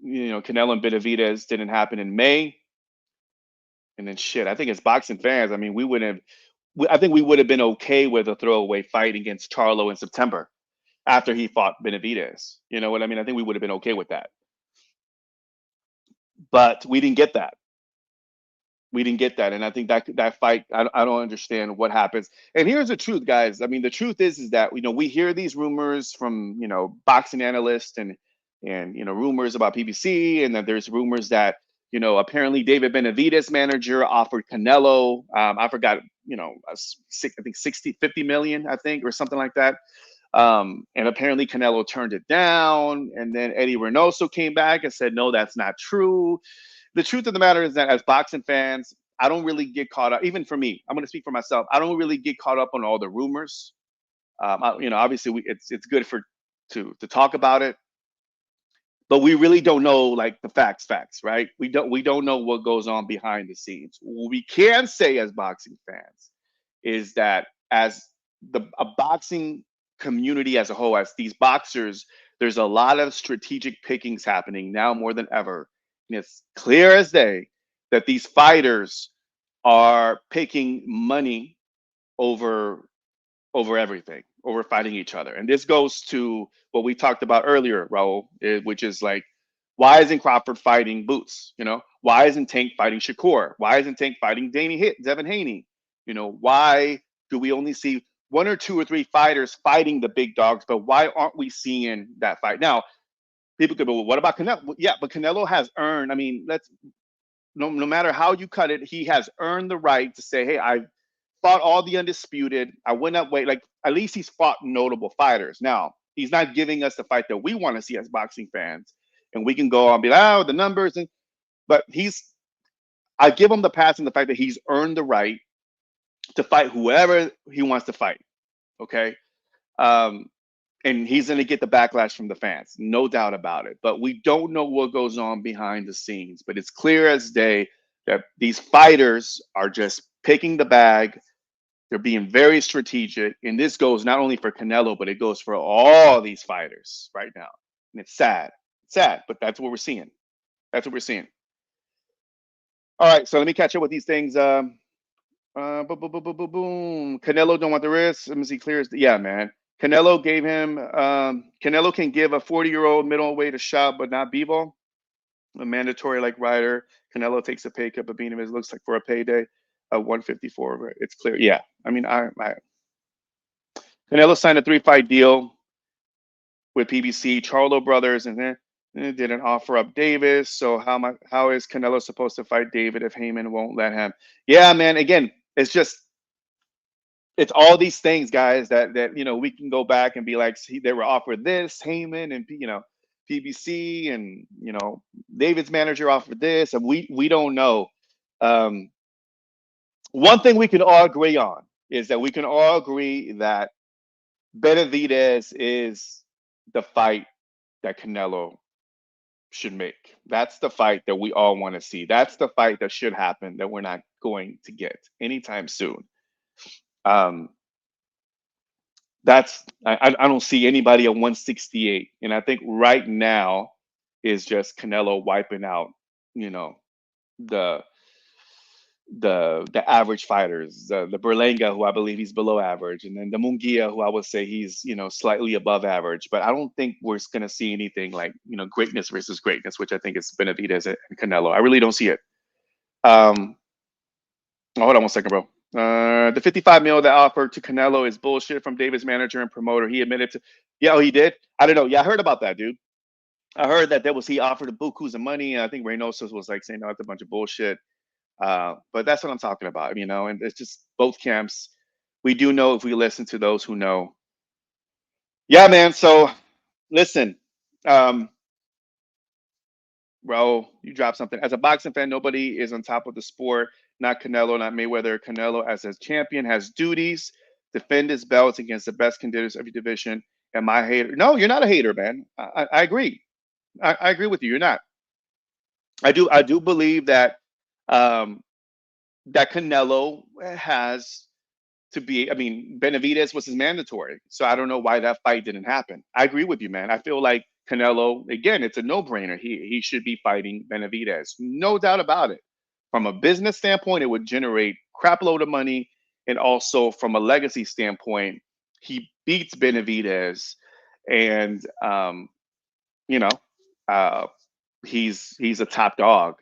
Speaker 1: Canelo and Benavidez didn't happen in May. And then shit, I think as boxing fans, I mean, I think we would have been okay with a throwaway fight against Charlo in September after he fought Benavidez. You know what I mean? I think we would have been okay with that. But we didn't get that. We didn't get that, and I think that fight, I don't understand what happens. And here's the truth, guys. I mean, the truth is that we hear these rumors from boxing analysts and rumors about PBC, and that there's rumors that apparently David Benavidez manager offered Canelo, I forgot, I think 50 million, I think, or something like that. And apparently Canelo turned it down, and then Eddie Reynoso came back and said, no, that's not true. The truth of the matter is that as boxing fans, I don't really get caught up. Even for me, I'm going to speak for myself. I don't really get caught up on all the rumors. Obviously, it's good to talk about it, but we really don't know like the facts, right? We don't know what goes on behind the scenes. What we can say as boxing fans is that as a boxing community as a whole, as these boxers, there's a lot of strategic pickings happening now more than ever. And it's clear as day that these fighters are picking money over everything, over fighting each other. And this goes to what we talked about earlier, Raul, which is like, why isn't Crawford fighting Boots? You know, why isn't Tank fighting Shakur? Why isn't Tank fighting Devin Haney? You know, why do we only see one or two or three fighters fighting the big dogs, but why aren't we seeing that fight? Now, people could be, well, what about Canelo? Yeah, but Canelo has earned, I mean, let's, no matter how you cut it, he has earned the right to say, hey, I fought all the undisputed. I went up weight. Like, at least he's fought notable fighters. Now, he's not giving us the fight that we want to see as boxing fans. And we can go and be like, oh, the numbers. But I give him the pass in the fact that he's earned the right to fight whoever he wants to fight. Okay. Um, and he's going to get the backlash from the fans, no doubt about it. But we don't know what goes on behind the scenes. But it's clear as day that these fighters are just picking the bag. They're being very strategic. And this goes not only for Canelo, but it goes for all these fighters right now. And it's sad. It's sad, but that's what we're seeing. That's what we're seeing. All right, so let me catch up with these things. Boom. Canelo don't want the risk. Let me see. Clear as, yeah, man. Canelo gave him. Canelo can give a 40-year-old middleweight a shot, but not Bivol. A mandatory like Ryder. Canelo takes a pay cut, but beating him is looks like for a payday. 154. It's clear. Yeah, I mean, Canelo signed a 3-fight deal with PBC, Charlo Brothers, and then didn't offer up Davis. So how is Canelo supposed to fight David if Heyman won't let him? Yeah, man. Again, it's all these things, guys, that we can go back and be like, see, they were offered this, Heyman and PBC, and David's manager offered this, and we don't know. Um, One thing we can all agree on is that we can all agree that Benavidez is the fight that Canelo should make. That's the fight that we all want to see. That's the fight that should happen that we're not going to get anytime soon. Um, I don't see anybody at 168, and I think right now is just Canelo wiping out, you know, the the average fighters, the Berlanga, who I believe he's below average, and then the Munguia, who I would say he's slightly above average. But I don't think we're going to see anything like greatness versus greatness, which I think is Benavidez and Canelo. I really don't see it. Um, hold on one second, bro. The 55 mil that offered to Canelo is bullshit from David's manager and promoter. He admitted to, yeah, oh, he did. I don't know. Yeah, I heard about that, dude. I heard that he offered a bukus of money, and I think Reynoso was like saying, no, it's a bunch of bullshit. But that's what I'm talking about, and it's just both camps. We do know if we listen to those who know. Yeah, man. So listen, um, bro, you dropped something. As a boxing fan, nobody is on top of the sport. Not Canelo, not Mayweather. Canelo, as a champion, has duties. Defend his belts against the best contenders of your division. Am I a hater? No, you're not a hater, man. I agree. I agree with you. You're not. I do believe that um, that Canelo has to be. I mean, Benavidez was his mandatory, so I don't know why that fight didn't happen. I agree with you, man. I feel like Canelo, again, it's a no-brainer. He should be fighting Benavidez, no doubt about it. From a business standpoint, it would generate crap load of money, and also from a legacy standpoint, he beats Benavidez, and you know, uh, he's a top dog,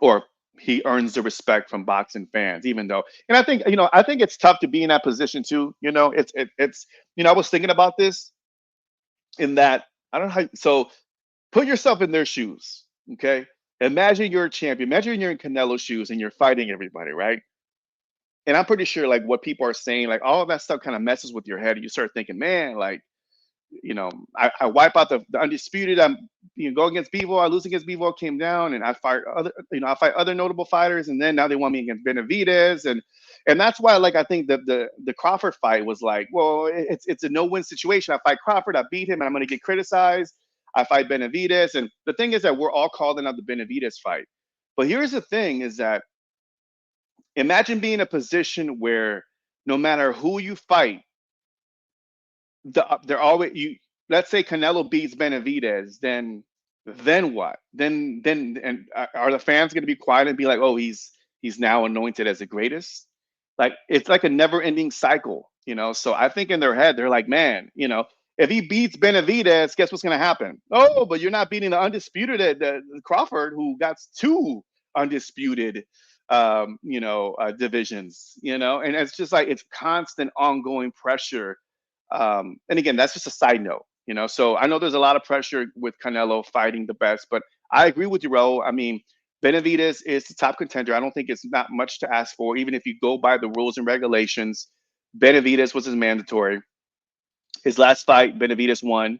Speaker 1: or he earns the respect from boxing fans, even though. And I think it's tough to be in that position too. It's I was thinking about this in that I don't know how. So put yourself in their shoes, okay? Imagine you're a champion. Imagine you're in Canelo's shoes and you're fighting everybody, right? And I'm pretty sure like what people are saying, like all of that stuff kind of messes with your head. And you start thinking, man, like I wipe out the undisputed. I'm go against Bivol. I lose against Bivol. Came down, and I fight other notable fighters, and then now they want me against Benavidez, and that's why like I think the Crawford fight was like, well, it's a no-win situation. I fight Crawford, I beat him, and I'm going to get criticized. I fight Benavidez, and the thing is that we're all calling out the Benavidez fight. But here's the thing: is that imagine being in a position where no matter who you fight, they're always you. Let's say Canelo beats Benavidez, then what? Then and are the fans going to be quiet and be like, oh, he's now anointed as the greatest? Like it's like a never-ending cycle, you know. So I think in their head they're like, man, you know, if he beats Benavidez, guess what's going to happen? Oh, but you're not beating the undisputed the Crawford, who got two undisputed divisions, you know, and it's just like it's constant ongoing pressure. And again, that's just a side note, you know. So I know there's a lot of pressure with Canelo fighting the best, but I agree with you, Raul. I mean, Benavidez is the top contender. I don't think it's not much to ask for, even if you go by the rules and regulations. Benavidez was his mandatory. His last fight, Benavidez won.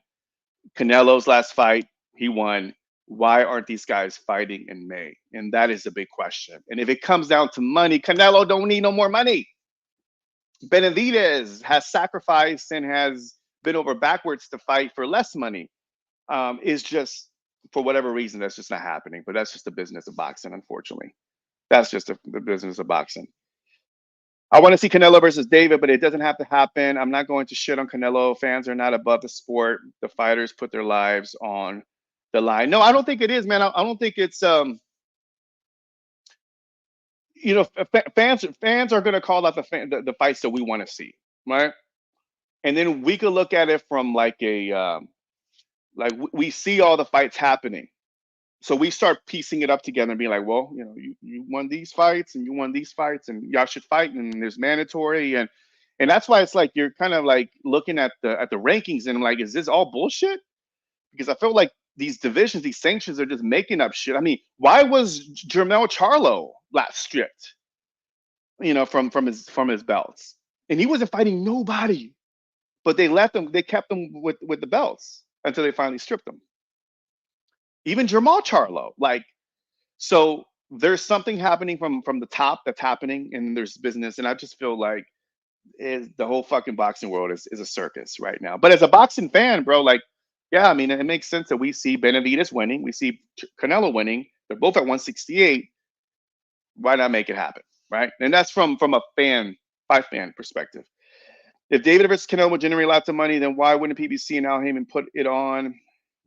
Speaker 1: Canelo's last fight, he won. Why aren't these guys fighting in May? And that is the big question. And if it comes down to money, Canelo don't need no more money. Benavidez has sacrificed and has been over backwards to fight for less money. Is just for whatever reason that's just not happening. But that's just the business of boxing, unfortunately. That's just the business of boxing. I want to see Canelo versus David, but it doesn't have to happen. I'm not going to shit on Canelo. Fans are not above the sport. The fighters put their lives on the line. No, I don't think it is, man. I don't think it's fans are going to call out the fights that we want to see, right? And then we could look at it from like a we see all the fights happening, so we start piecing it up together and being like, well, you know, you won these fights and you won these fights and y'all should fight and there's mandatory and that's why it's like you're kind of like looking at the rankings and I'm like, is this all bullshit? Because I feel like these divisions, these sanctions are just making up shit. I mean, why was Jermel Charlo last stripped, you know, from his belts? And he wasn't fighting nobody, but they kept him with the belts until they finally stripped him. Even Jamal Charlo, like, so there's something happening from the top that's happening, and there's business, and I just feel like the whole fucking boxing world is a circus right now. But as a boxing fan, bro, like, yeah, I mean, it makes sense that we see Benavidez winning, we see Canelo winning. They're both at 168. Why not make it happen, right? And that's from a fight fan perspective. If David versus Canelo would generate lots of money, then why wouldn't PBC and Al Heyman put it on?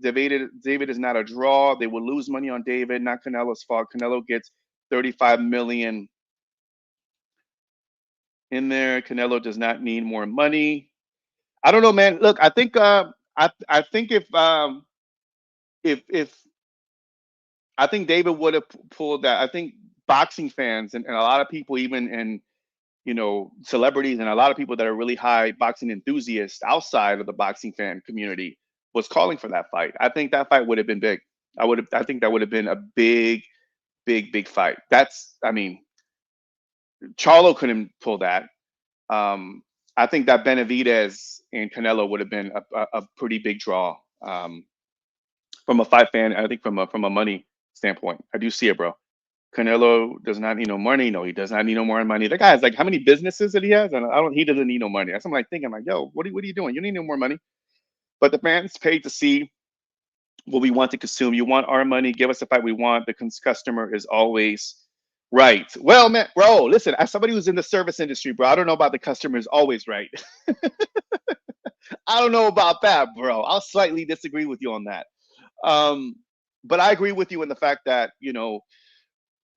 Speaker 1: David is not a draw. They will lose money on David, not Canelo's fault. Canelo gets 35 million in there. Canelo does not need more money. I don't know, man. Look, I think I think if I think David would have pulled that. I think boxing fans and a lot of people, even and celebrities and a lot of people that are really high boxing enthusiasts outside of the boxing fan community was calling for that fight. I think that fight would have been big. I think that would have been a big, big, big fight. I mean, Charlo couldn't pull that. I think that Benavidez and Canelo would have been a pretty big draw from a fight fan. I think from a money standpoint, I do see it, bro. Canelo does not need no money. No, he does not need no more money. That guy has like how many businesses that he has, and I don't. He doesn't need no money. That's what I'm like thinking. I'm like, yo, what are you doing? You need no more money. But the fans paid to see what we want to consume. You want our money? Give us the fight we want. The customer is always right. Well, man, bro, listen. As somebody who's in the service industry, bro, I don't know about the customer is always right. I don't know about that, bro. I'll slightly disagree with you on that. Um, but I agree with you in the fact that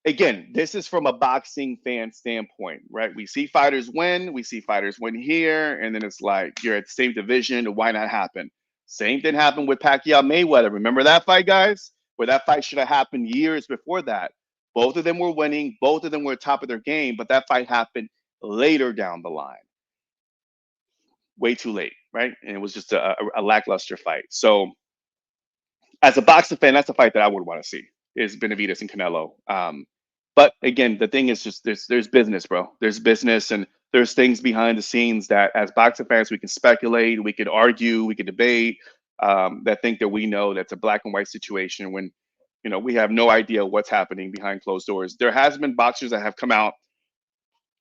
Speaker 1: again, this is from a boxing fan standpoint, right? We see fighters win here, and then it's like you're at the same division. Why not happen? Same thing happened with Pacquiao Mayweather. Remember that fight, guys? Where that fight should have happened years before that. Both of them were winning. Both of them were top of their game, but that fight happened later down the line, way too late, right? And it was just a lackluster fight. So, as a boxing fan, that's the fight that I would want to see is Benavidez and Canelo. But again, the thing is just there's business, bro. There's business and there's things behind the scenes that as boxing fans we can speculate, we could argue, we could debate, that think that we know that's a black and white situation when we have no idea what's happening behind closed doors. There has been boxers that have come out,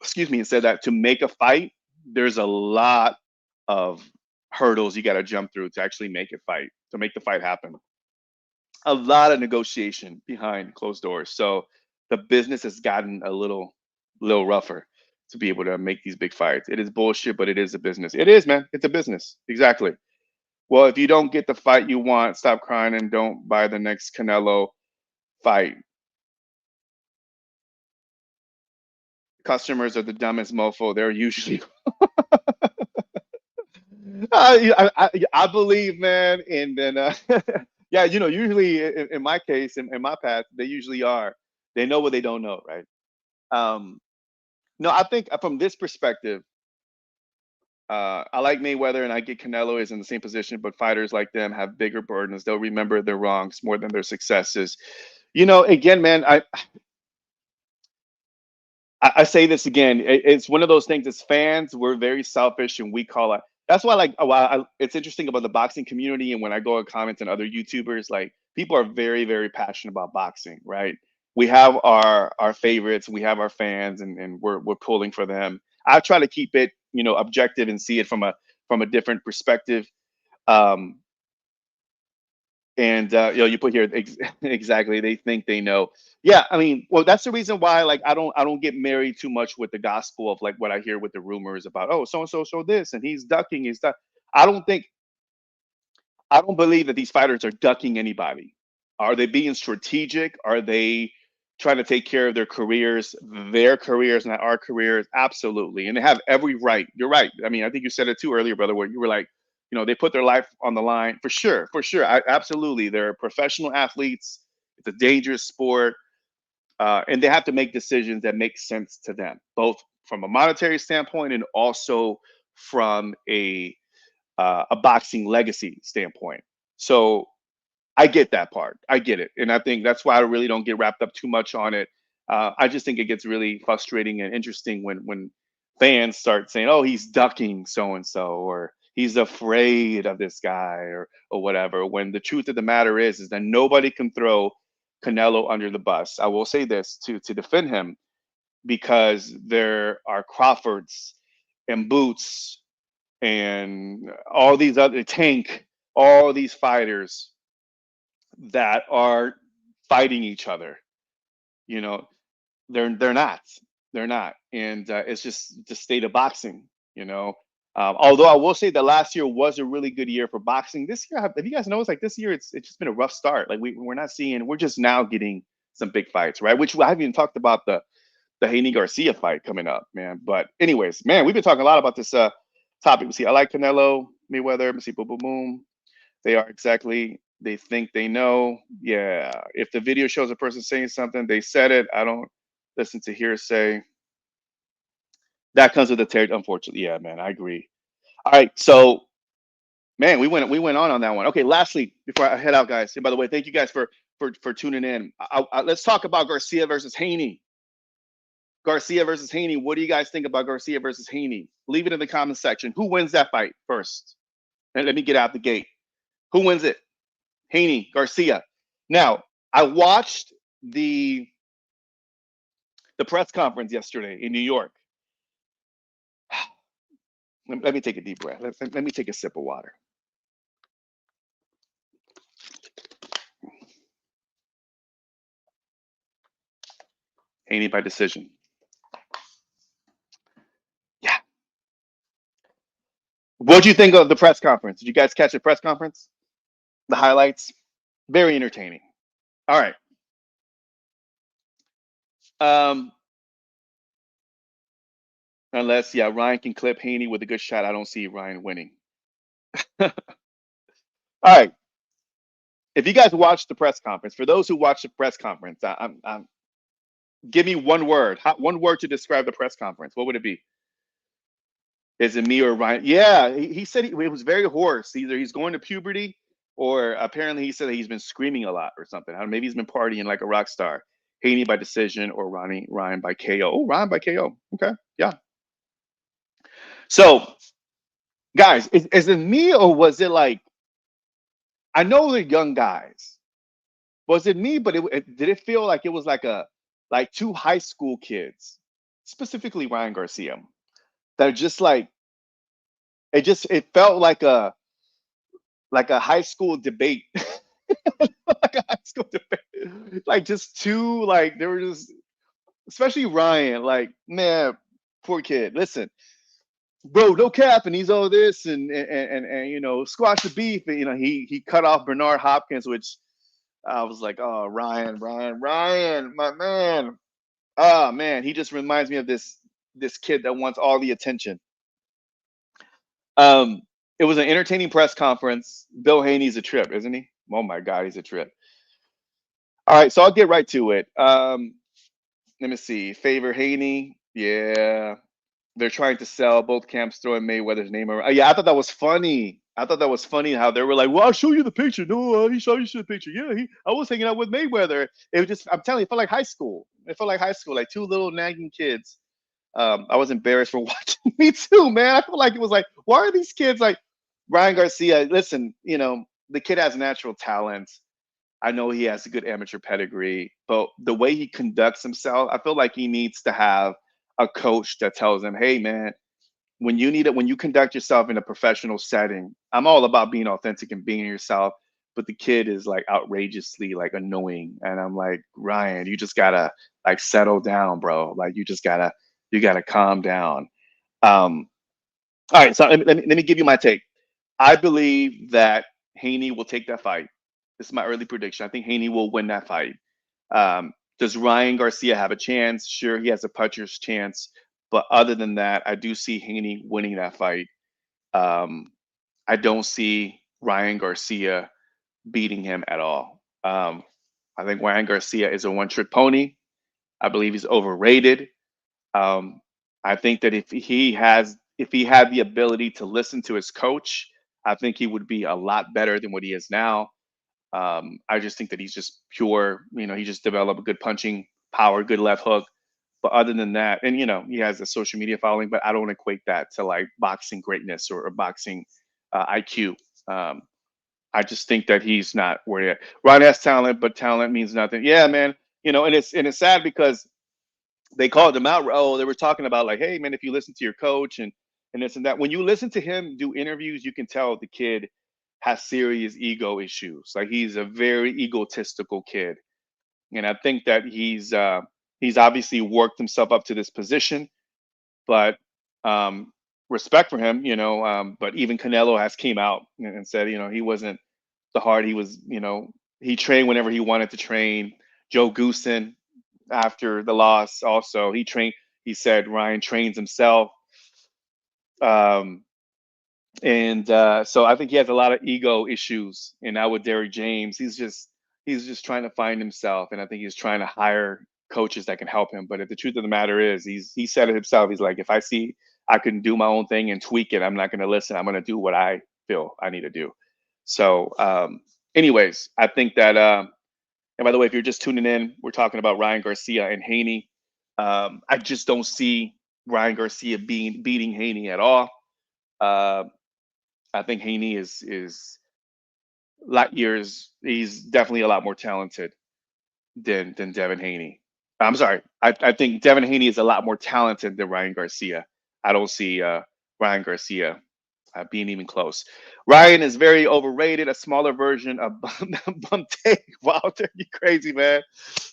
Speaker 1: excuse me, and said that to make a fight, there's a lot of hurdles you got to jump through to actually make the fight happen. A lot of negotiation behind closed doors. So the business has gotten a little rougher, to be able to make these big fights. It is bullshit, but it is a business. It is, man. It's a business. Exactly. Well, if you don't get the fight you want, stop crying and don't buy the next Canelo fight. Customers are the dumbest mofo. They're usually I believe, man, and then yeah, usually in my case, in my path, they usually are. They know what they don't know, right? Um, no, I think from this perspective, I like Mayweather and I get Canelo is in the same position, but fighters like them have bigger burdens. They'll remember their wrongs more than their successes. Again, man, I say this again. It's one of those things. As fans, we're very selfish, and we call it. That's why, like, it's interesting about the boxing community, and when I go and comment on other YouTubers, like, people are very, very passionate about boxing, right? We have our favorites, we have our fans, and we're pulling for them. I try to keep it, objective and see it from a different perspective. Um, and you put here exactly. They think they know. Yeah, I mean, well, that's the reason why, like, I don't get married too much with the gospel of like what I hear with the rumors about. Oh, so and so this, and he's ducking. He's duck. I don't think I don't believe that these fighters are ducking anybody. Are they being strategic? Are they trying to take care of their careers, not our careers? Absolutely. And they have every right. You're right. I mean, I think you said it too earlier, brother, where you were like, they put their life on the line for sure. For sure. Absolutely. They're professional athletes. It's a dangerous sport. And they have to make decisions that make sense to them, both from a monetary standpoint and also from a boxing legacy standpoint. So I get that part. I get it, and I think that's why I really don't get wrapped up too much on it. I just think it gets really frustrating and interesting when fans start saying, "Oh, he's ducking so and so," or "He's afraid of this guy," or whatever. When the truth of the matter is that nobody can throw Canelo under the bus. I will say this to defend him because there are Crawfords and Boots and all these other Tank, all these fighters that are fighting each other. You know, they're not, and it's just the state of boxing. You know, although I will say that last year was a really good year for boxing. This year, have you guys noticed? Like this year, it's just been a rough start. Like we're not seeing. We're just now getting some big fights, right? Which I haven't even talked about the Haney Garcia fight coming up, man. But anyways, man, we've been talking a lot about this topic. We see, I like Canelo, Mayweather. We see, boom, boom, boom. They are exactly. They think they know. Yeah. If the video shows a person saying something, they said it. I don't listen to hearsay. That comes with the territory. Unfortunately, yeah, man. I agree. All right. So, man, we went on that one. Okay. Lastly, before I head out, guys. And by the way, thank you guys for tuning in. Let's talk about Garcia versus Haney. Garcia versus Haney. What do you guys think about Garcia versus Haney? Leave it in the comment section. Who wins that fight first? And let me get out the gate. Who wins it? Haney, Garcia. Now, I watched the press conference yesterday in New York. Let me take a deep breath. Let me take a sip of water. Haney by decision. Yeah. What do you think of the press conference? Did you guys catch the press conference? The highlights? Very entertaining. All right. Um, unless, yeah, Ryan can clip Haney with a good shot. I don't see Ryan winning. All right. If you guys watched the press conference, for those who watched the press conference, give me one word. One word to describe the press conference. What would it be? Is it me or Ryan? Yeah, he said it was very hoarse. Either he's going to puberty, or apparently he said that he's been screaming a lot or something. I don't know, maybe he's been partying like a rock star. Haney by decision or Ryan by KO. Oh, Ryan by KO. Okay, yeah. So, guys, is it me or was it like I know they're young guys. Was it me? But did it feel like it was like two high school kids, specifically Ryan Garcia, that are just like it felt like a high school debate. Like a high school debate. Like just two, like they were just especially Ryan, like, man. Poor kid. Listen, bro, no cap, and he's all this, and squash the beef. And, he cut off Bernard Hopkins, which I was like, oh, Ryan, my man. Oh man, he just reminds me of this kid that wants all the attention. Um, it was an entertaining press conference. Bill Haney's a trip, isn't he? Oh my God, he's a trip. All right, so I'll get right to it. Let me see. Favor Haney, yeah. They're trying to sell both camps throwing Mayweather's name around. Yeah, I thought that was funny. I thought that was funny how they were like, "Well, I'll show you the picture." No, he showed you the picture. Yeah, I was hanging out with Mayweather. It was just, I'm telling you, it felt like high school. It felt like high school, like two little nagging kids. I was embarrassed for watching. Me too, man. I feel like it was like, why are these kids like Ryan Garcia? Listen, the kid has natural talent. I know he has a good amateur pedigree, but the way he conducts himself, I feel like he needs to have a coach that tells him, "Hey, man, when you need it, when you conduct yourself in a professional setting, I'm all about being authentic and being yourself." But the kid is like outrageously like annoying, and I'm like, Ryan, you just gotta like settle down, bro. Like you gotta calm down. Um, all right, so let me give you my take. I believe that Haney will take that fight. This is my early prediction. I think Haney will win that fight. Does Ryan Garcia have a chance? Sure, he has a puncher's chance. But other than that, I do see Haney winning that fight. Um, I don't see Ryan Garcia beating him at all. I think Ryan Garcia is a one-trick pony. I believe he's overrated. Um, I think that if he had the ability to listen to his coach, I think he would be a lot better than what he is now. I just think that he's just pure. He just developed a good punching power, good left hook. But other than that, and he has a social media following, but I don't equate that to like boxing greatness or boxing IQ. Um, I just think that he's not where he. Ron has talent, but talent means nothing. Yeah, man. And it's sad because they called him out. Oh, they were talking about like, hey, man, if you listen to your coach and this and that. When you listen to him do interviews, you can tell the kid has serious ego issues. Like he's a very egotistical kid, and I think that he's obviously worked himself up to this position. But respect for him, but even Canelo has came out and said, he wasn't the hard. He was, he trained whenever he wanted to train. Joe Goosen, after the loss, also he trained. He said Ryan trains himself. Um, and so I think he has a lot of ego issues. And now with Derrick James, he's just trying to find himself, and I think he's trying to hire coaches that can help him. But the truth of the matter is, he said it himself. He's like, if I see I can do my own thing and tweak it, I'm not going to listen. I'm going to do what I feel I need to do. So, anyways, I think that. And by the way, if you're just tuning in, we're talking about Ryan Garcia and Haney. I just don't see Ryan Garcia beating Haney at all. Uh, I think Haney is lot years. He's definitely a lot more talented than Devin Haney. I'm sorry. I think Devin Haney is a lot more talented than Ryan Garcia. I don't see Ryan Garcia being even close. Ryan is very overrated. A smaller version of Bumte Wilder. You crazy man?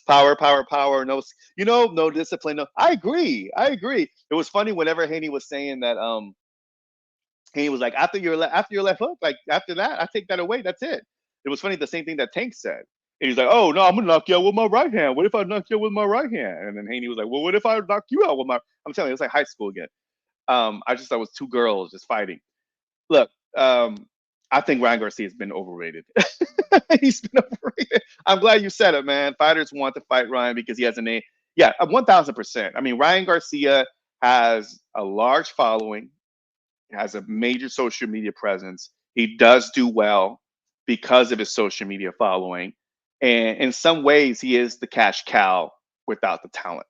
Speaker 1: Power, power, power. No, no discipline. No, I agree. I agree. It was funny whenever Haney was saying that. He was like, after your left hook, like after that, I take that away. That's it. It was funny, the same thing that Tank said. And he's like, oh no, I'm gonna knock you out with my right hand. What if I knock you out with my right hand? And then Haney was like, well, what if I knock you out with my? I'm telling you, it's like high school again. I just thought it was two girls just fighting. Look, I think Ryan Garcia has been overrated. He's been overrated. I'm glad you said it, man. Fighters want to fight Ryan because he has a name. Yeah, 1,000%. I mean, Ryan Garcia has a large following, has a major social media presence. He does do well because of his social media following. And in some ways, he is the cash cow without the talent.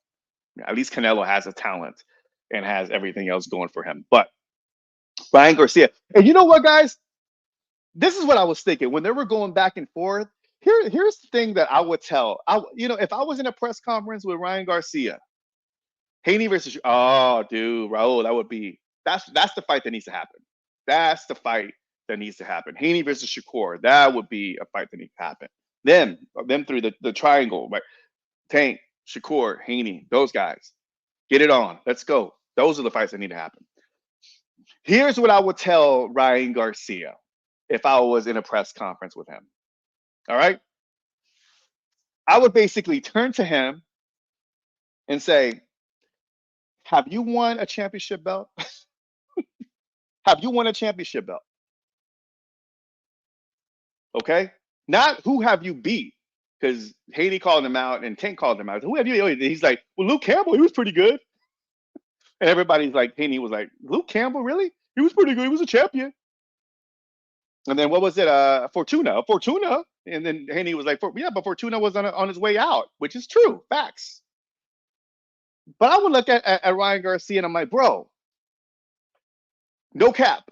Speaker 1: At least Canelo has a talent and has everything else going for him. But Ryan Garcia, and you know what, guys? This is what I was thinking when they were going back and forth. Here's the thing that I would tell. If I was in a press conference with Ryan Garcia, Haney versus, oh, dude, Raul, that's the fight that needs to happen. That's the fight that needs to happen. Haney versus Shakur, that would be a fight that needs to happen. Them through the triangle, right? Tank, Shakur, Haney, those guys. Get it on. Let's go. Those are the fights that need to happen. Here's what I would tell Ryan Garcia if I was in a press conference with him. All right. I would basically turn to him and say, have you won a championship belt? Have you won a championship belt? Okay. Not who have you beat? Because Haney called him out and Tank called him out. Who have you? He's like, well, Luke Campbell, he was pretty good. And everybody's like, Haney was like, Luke Campbell, really? He was pretty good. He was a champion. And then what was it? Fortuna. And then Haney was like, yeah, but Fortuna was on his way out, which is true. Facts. But I would look at Ryan Garcia and I'm like, bro, no cap.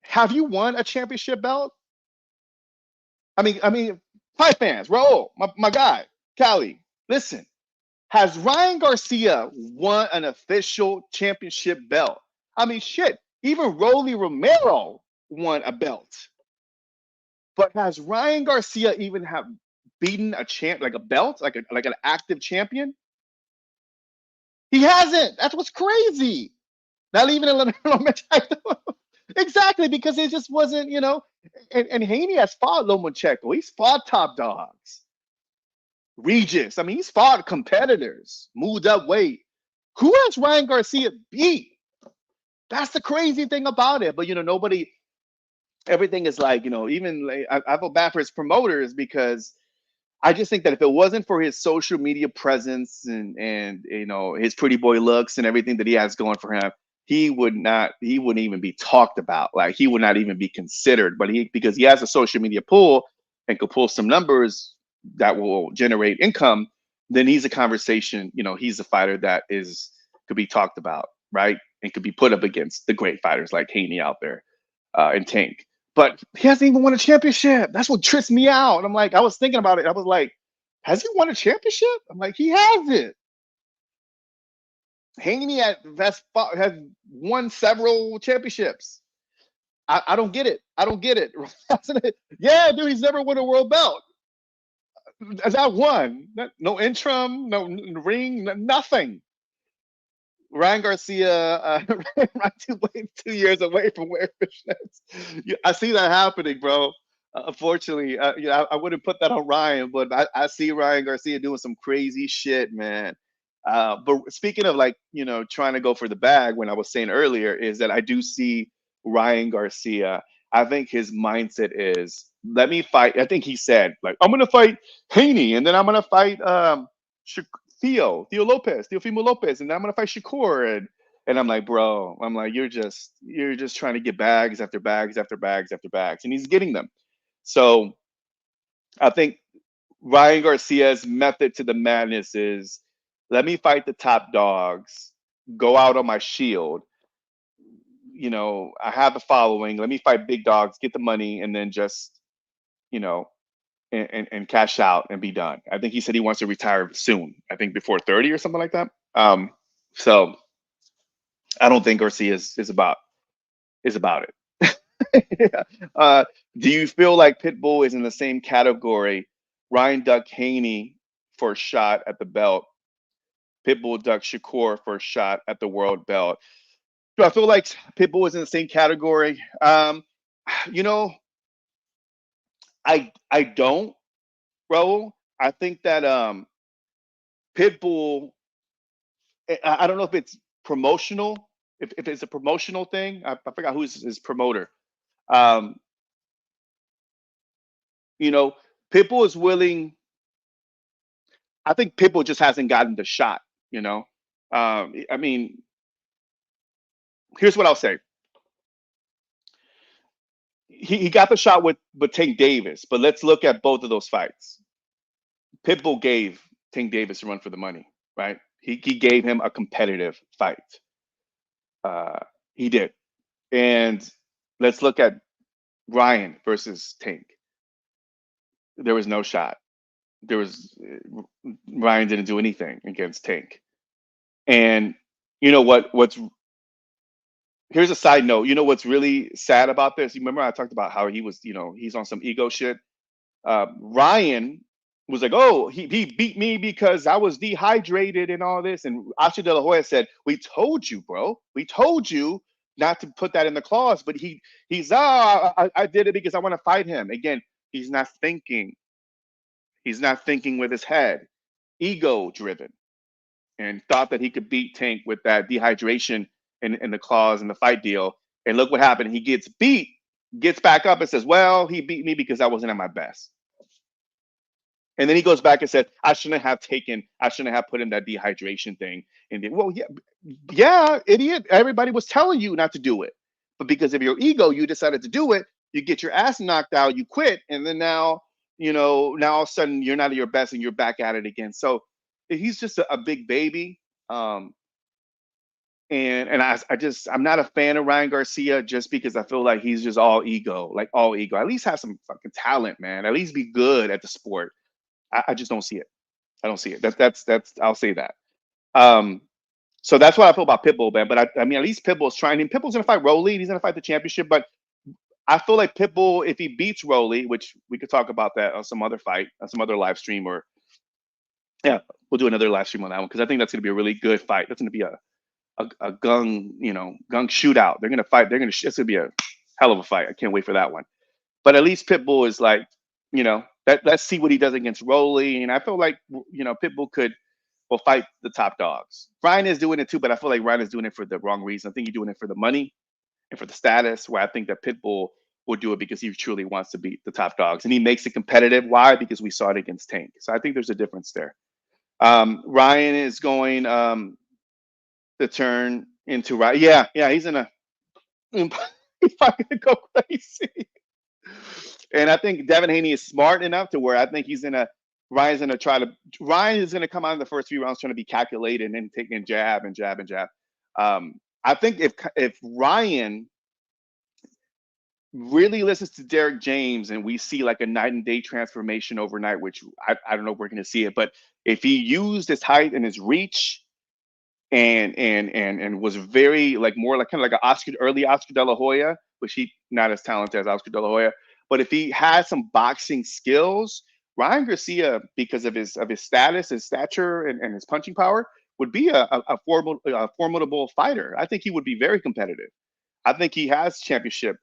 Speaker 1: Have you won a championship belt? I mean, fight fans, Raul, my guy, Cali, listen. Has Ryan Garcia won an official championship belt? I mean, shit, even Rolly Romero won a belt. But has Ryan Garcia even have beaten a champ, like a belt, like an active champion? He hasn't. That's what's crazy. Not even a little exactly, because it just wasn't, and Haney has fought Lomachenko. He's fought top dogs. Regis. I mean, he's fought competitors, moved up weight. Who has Ryan Garcia beat? That's the crazy thing about it. But nobody. Everything is like, even like, I feel bad for his promoters because I just think that if it wasn't for his social media presence and his pretty boy looks and everything that he has going for him, he wouldn't even be talked about. Like he would not even be considered. But because he has a social media pool and could pull some numbers that will generate income, then he's a conversation. He's a fighter that could be talked about, right? And could be put up against the great fighters like Haney out there and Tank. But he hasn't even won a championship. That's what trips me out. And I'm like, I was thinking about it. I was like, has he won a championship? I'm like, he hasn't. Haney has won several championships. I don't get it. I don't get it. Yeah, dude, he's never won a world belt. Not one. No interim, no ring, nothing. Ryan Garcia right 2 years away from wearing fishnets. I see that happening, bro. Unfortunately, I wouldn't put that on Ryan, but I see Ryan Garcia doing some crazy shit, man. But speaking of trying to go for the bag, when I was saying earlier, is that I do see Ryan Garcia. I think his mindset is, let me fight. I think he said, like, I'm gonna fight Haney, and then I'm gonna fight Teofimo Lopez, and I'm gonna fight Shakur, and I'm like, bro, you're just trying to get bags after bags after bags after bags, and he's getting them. So I think Ryan Garcia's method to the madness is, let me fight the top dogs, go out on my shield. I have a following. Let me fight big dogs, get the money, and then just, and cash out and be done. I think he said he wants to retire soon. I think before 30 or something like that. So I don't think Garcia is about it. Yeah. Do you feel like Pitbull is in the same category? Ryan Duck Haney for a shot at the belt. Pitbull Duck Shakur for a shot at the world belt. Do I feel like Pitbull is in the same category? You know, I don't, Raul. I think that Pitbull. I don't know if it's promotional. If it's a promotional thing, I forgot who's his promoter. Um, Pitbull is willing. I think Pitbull just hasn't gotten the shot. I mean, here's what I'll say. He got the shot with Tank Davis, but let's look at both of those fights. Pitbull gave Tank Davis a run for the money, right? He gave him a competitive fight. He did. And let's look at Ryan versus Tank. There was no shot. Ryan didn't do anything against Tank. And you know what's here's a side note. You know what's really sad about this? You remember I talked about how he was, he's on some ego shit. Ryan was like, oh, he beat me because I was dehydrated and all this. And Oscar De La Hoya said, we told you, bro. We told you not to put that in the clause. But I did it because I want to fight him. Again, he's not thinking. He's not thinking with his head. Ego driven, and thought that he could beat Tank with that dehydration in the clause in the fight deal. And look what happened. He gets beat, gets back up and says, well, he beat me because I wasn't at my best. And then he goes back and says, I shouldn't have put in that dehydration thing. And then, well, yeah, idiot. Everybody was telling you not to do it. But because of your ego, you decided to do it. You get your ass knocked out, you quit. And then now, now all of a sudden you're not at your best and you're back at it again. So he's just a big baby. Um, I'm not a fan of Ryan Garcia just because I feel like he's just all ego, like all ego. At least have some fucking talent, man. At least be good at the sport. I just don't see it. I don't see it. That's I'll say that. Um, so that's what I feel about Pitbull, man. But I mean, at least Pitbull's trying. And Pitbull's gonna fight Rolly. He's gonna fight the championship. But I feel like Pitbull, if he beats Rolly, which we could talk about that on some other fight, on some other live stream, or yeah, we'll do another live stream on that one because I think that's gonna be a really good fight. That's gonna be a gung shootout. They're gonna fight. It's gonna be a hell of a fight. I can't wait for that one. But at least Pitbull is like, let's see what he does against Rolly. And I feel like Pitbull will fight the top dogs. Ryan is doing it too, but I feel like Ryan is doing it for the wrong reason. I think he's doing it for the money and for the status. Where I think that Pitbull will do it because he truly wants to beat the top dogs, and he makes it competitive. Why? Because we saw it against Tank. So I think there's a difference there. Ryan is going to turn into Ryan. Yeah, he's in a he's probably gonna go crazy. And I think Devin Haney is smart enough to where I think Ryan is gonna come out in the first few rounds trying to be calculated and taking jab and jab and jab. I think if Ryan really listens to Derek James and we see like a night and day transformation overnight, which I don't know if we're gonna see it, but if he used his height and his reach and was very like more like kind of like an early Oscar De La Hoya, which he not as talented as Oscar De La Hoya, but if he had some boxing skills, Ryan Garcia, because of his status, his stature, and his punching power, would be a formidable fighter. I think he would be very competitive. I think he has championship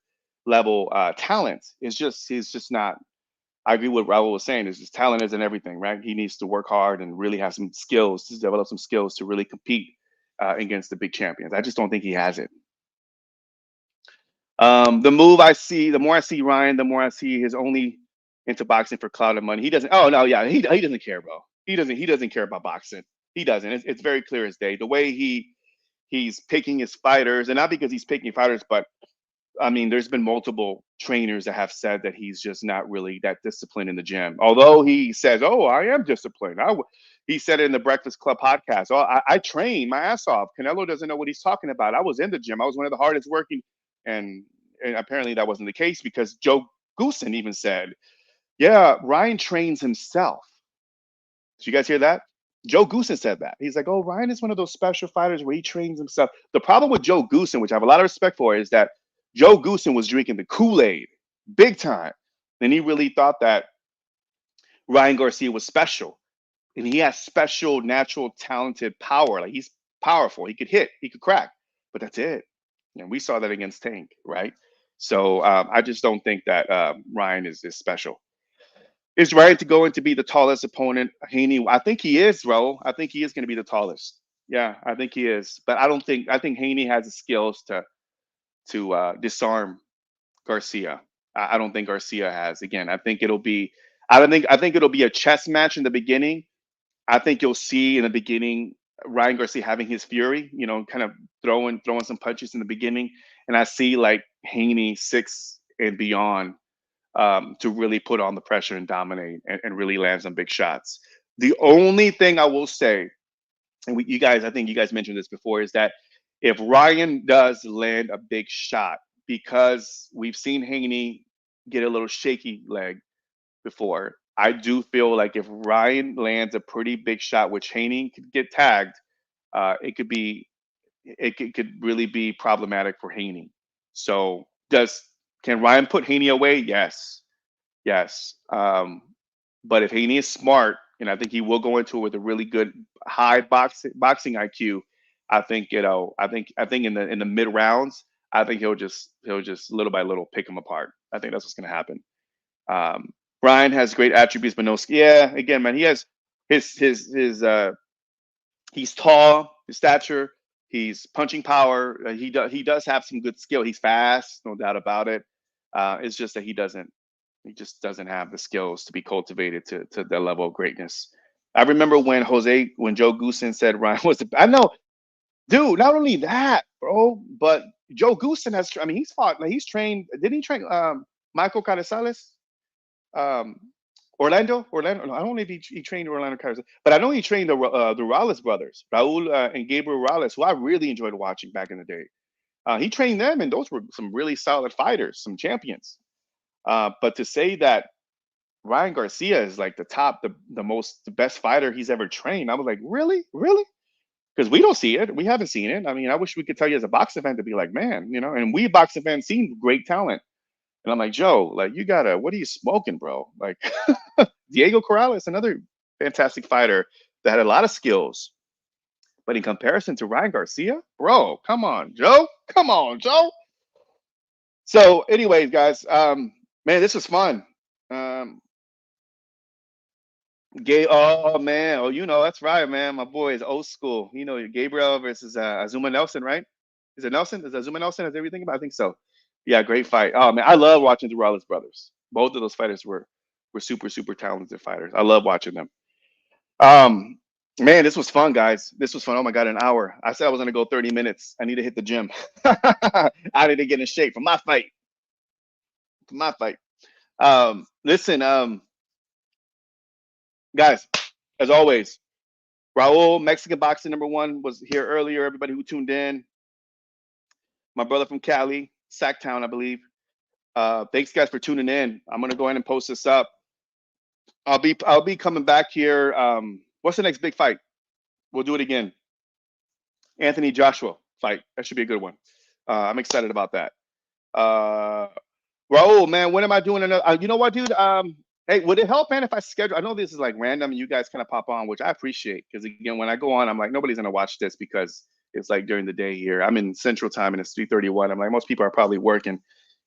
Speaker 1: level talent. He's just not. I agree with what Raul was saying. Is his talent isn't everything, right? He needs to work hard and really have some skills to develop some skills to really compete against the big champions. I just don't think he has it. The move I see, the more I see Ryan, the more I see his only into boxing for clout and money. He doesn't. Oh no, yeah, he doesn't care, bro. He doesn't care about boxing. He doesn't. It's very clear as day. The way he's picking his fighters, and not because he's picking fighters, but I mean, there's been multiple trainers that have said that he's just not really that disciplined in the gym. Although he says, "Oh, I am disciplined." He said it in the Breakfast Club podcast. "Oh, I train my ass off." Canelo doesn't know what he's talking about. I was in the gym. I was one of the hardest working, and apparently that wasn't the case because Joe Goosen even said, "Yeah, Ryan trains himself." Did you guys hear that? Joe Goosen said that. He's like, "Oh, Ryan is one of those special fighters where he trains himself." The problem with Joe Goosen, which I have a lot of respect for, is that Joe Goosen was drinking the Kool-Aid big time. And he really thought that Ryan Garcia was special. And he has special, natural, talented power. Like he's powerful. He could hit, he could crack, but that's it. And we saw that against Tank, right? So I just don't think that Ryan is special. Is Ryan to go in to be the tallest opponent, Haney? I think he is, bro. I think he is going to be the tallest. Yeah, I think he is. But I think Haney has the skills to disarm Garcia. I don't think Garcia has. Again, I think it'll be. I think it'll be a chess match in the beginning. I think you'll see in the beginning Ryan Garcia having his fury. Kind of throwing some punches in the beginning, and I see like Haney 6 and beyond to really put on the pressure and dominate and really land some big shots. The only thing I will say, and I think you guys mentioned this before, is that if Ryan does land a big shot, because we've seen Haney get a little shaky leg before, I do feel like if Ryan lands a pretty big shot, which Haney could get tagged, it could really be problematic for Haney. So can Ryan put Haney away? Yes, yes. But if Haney is smart, and I think he will go into it with a really good high boxing IQ, I think I think in the mid rounds, I think he'll just little by little pick him apart. I think that's what's going to happen. Um, Brian has great attributes, but no. Yeah, again, man, he has his he's tall, his stature, he's punching power. He does have some good skill. He's fast, no doubt about it. It's just that he just doesn't have the skills to be cultivated to the level of greatness. I remember when Joe Goosen said Ryan was the I know, dude. Not only that, bro, but Joe Goosen has. I mean, he's fought. Like, he's trained. Didn't he train Michael Carrizales? Um, Orlando. No, I don't know if he trained Orlando Carrizales, but I know he trained the Rales brothers, Raul and Gabriel Rales, who I really enjoyed watching back in the day. He trained them, and those were some really solid fighters, some champions. But to say that Ryan Garcia is like the best fighter he's ever trained, I was like, really, really? Because we don't see it, we haven't seen it. I mean, I wish we could tell you as a boxing fan to be like, man, and we boxing fans seen great talent. And I'm like, Joe, like, you gotta, what are you smoking, bro? Like, Diego Corrales, another fantastic fighter that had a lot of skills, but in comparison to Ryan Garcia, bro, come on, Joe, come on, Joe. So, anyways, guys, man, this was fun. Um, oh man, oh, that's right, man. My boy is old school. Gabriel versus Azuma Nelson, right? Is it Nelson? Is Azuma Nelson? Is everything about? I think so. Yeah, great fight. Oh man, I love watching the Rollins brothers. Both of those fighters were super super talented fighters. I love watching them. Um, Man, this was fun, guys. This was fun. Oh my god, an hour. I said I was gonna go 30 minutes. I need to hit the gym. I need to get in shape for my fight. For my fight. Listen, guys, as always, Raul, Mexican boxing #1, was here earlier. Everybody who tuned in, my brother from Cali, Sacktown, I believe. Thanks, guys, for tuning in. I'm gonna go ahead and post this up. I'll be coming back here. What's the next big fight? We'll do it again. Anthony Joshua fight. That should be a good one. I'm excited about that. Uh, Raul, man, when am I doing another? You know what, dude? Hey, would it help, man, if I schedule? I know this is like random, and you guys kind of pop on, which I appreciate, because again, when I go on, I'm like, nobody's gonna watch this because it's like during the day here. I'm in Central Time and it's 3:31. I'm like, most people are probably working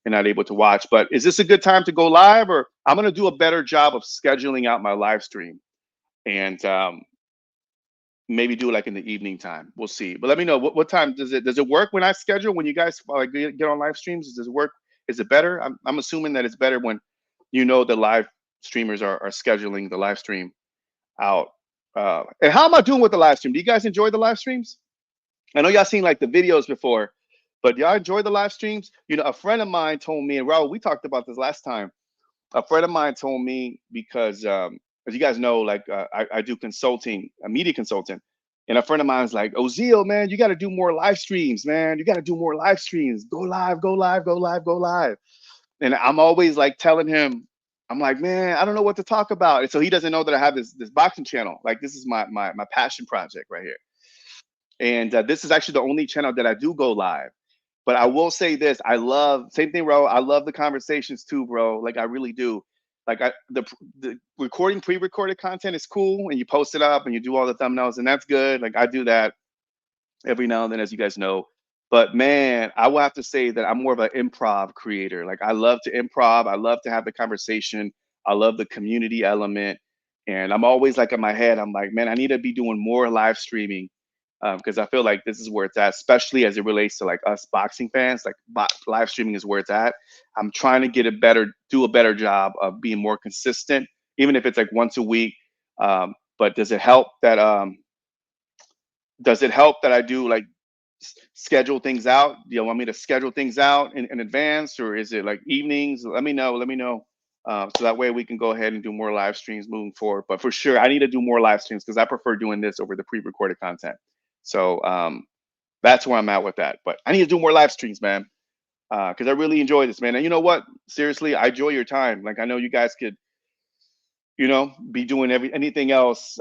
Speaker 1: and not able to watch. But is this a good time to go live, or I'm gonna do a better job of scheduling out my live stream and maybe do it like in the evening time. We'll see. But let me know what time does it work when I schedule, when you guys like get on live streams? Does it work? Is it better? I'm assuming that it's better when the live streamers are scheduling the live stream out. And how am I doing with the live stream? Do you guys enjoy the live streams? I know y'all seen like the videos before, but y'all enjoy the live streams? A friend of mine told me, and Raul, we talked about this last time. A friend of mine told me because, as you guys know, like I do consulting, a media consultant, and a friend of mine's like, Ozil, man, you got to do more live streams, man. You got to do more live streams. Go live, go live, go live, go live. And I'm always like telling him, I'm like, man, I don't know what to talk about. And so he doesn't know that I have this boxing channel. Like, this is my passion project right here. And this is actually the only channel that I do go live. But I will say this: I love, same thing, bro. I love the conversations too, bro. Like, I really do. Like, the recording, pre-recorded content is cool, and you post it up and you do all the thumbnails, and that's good. Like, I do that every now and then, as you guys know. But man, I will have to say that I'm more of an improv creator. Like, I love to improv. I love to have the conversation. I love the community element. And I'm always like in my head, I'm like, man, I need to be doing more live streaming, because I feel like this is where it's at, especially as it relates to like us boxing fans. Like, live streaming is where it's at. I'm trying to do a better job of being more consistent, even if it's like once a week. But does it help that I do like schedule things out? Do you want me to schedule things out in advance, or is it like evenings? Let me know. Let me know. So that way we can go ahead and do more live streams moving forward. But for sure, I need to do more live streams because I prefer doing this over the pre-recorded content. So that's where I'm at with that. But I need to do more live streams, man, because I really enjoy this, man. And you know what? Seriously, I enjoy your time. Like, I know you guys could, be doing anything else,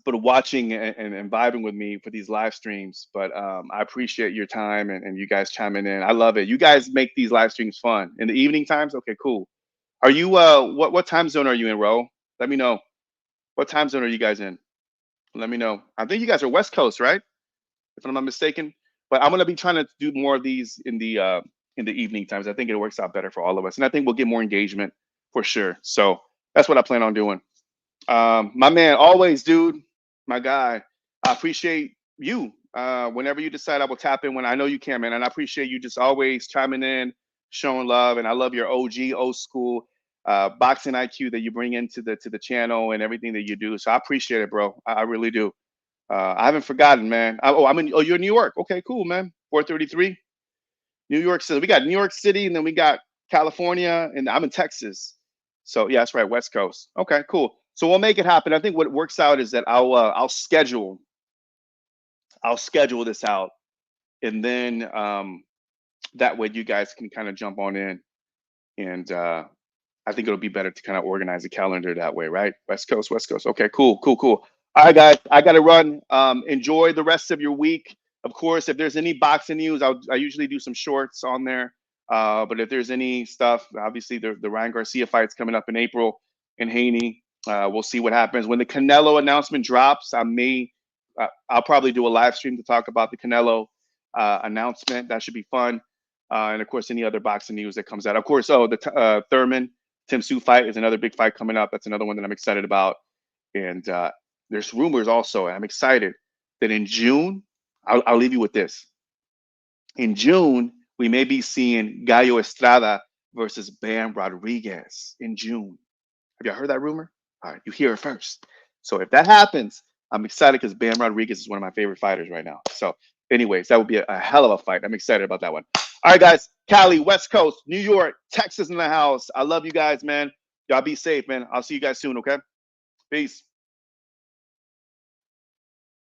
Speaker 1: but watching and vibing with me for these live streams. But I appreciate your time and you guys chiming in. I love it. You guys make these live streams fun in the evening times. Okay, cool. Are you what time zone are you in, Ro? Let me know. What time zone are you guys in? Let me know. I think you guys are West Coast, right? If I'm not mistaken. But I'm gonna be trying to do more of these in the evening times. I think it works out better for all of us, and I think we'll get more engagement for sure. So that's what I plan on doing. My man, always, dude, my guy. I appreciate you. Whenever you decide, I will tap in when I know you can, man. And I appreciate you just always chiming in, showing love, and I love your OG, old school boxing IQ that you bring into the channel and everything that you do. So I appreciate it, bro. I really do. I haven't forgotten, man. I'm in. Oh, you're in New York. Okay, cool, man. 433, New York City. We got New York City, and then we got California, and I'm in Texas. So yeah, that's right, West Coast. Okay, cool. So we'll make it happen. I think what works out is that I'll schedule this out, and then that way you guys can kind of jump on in, and I think it'll be better to kind of organize the calendar that way, right? West Coast, West Coast. Okay, cool, cool, cool. All right, guys, I got to run. Enjoy the rest of your week. Of course, if there's any boxing news, I usually do some shorts on there. But if there's any stuff, obviously the Ryan Garcia fight's coming up in April and Haney. We'll see what happens when the Canelo announcement drops. I'll probably do a live stream to talk about the Canelo announcement. That should be fun. And of course, any other boxing news that comes out. Of course, the Thurman Tim Tszyu fight is another big fight coming up. That's another one that I'm excited about. And there's rumors also, and I'm excited that in June, I'll leave you with this. In June, we may be seeing Gallo Estrada versus Bam Rodriguez in June. Have you heard that rumor? All right, you hear it first. So if that happens, I'm excited because Bam Rodriguez is one of my favorite fighters right now. So, anyways, that would be a hell of a fight. I'm excited about that one. All right, guys. Cali, West Coast, New York, Texas in the house. I love you guys, man. Y'all be safe, man. I'll see you guys soon, okay? Peace.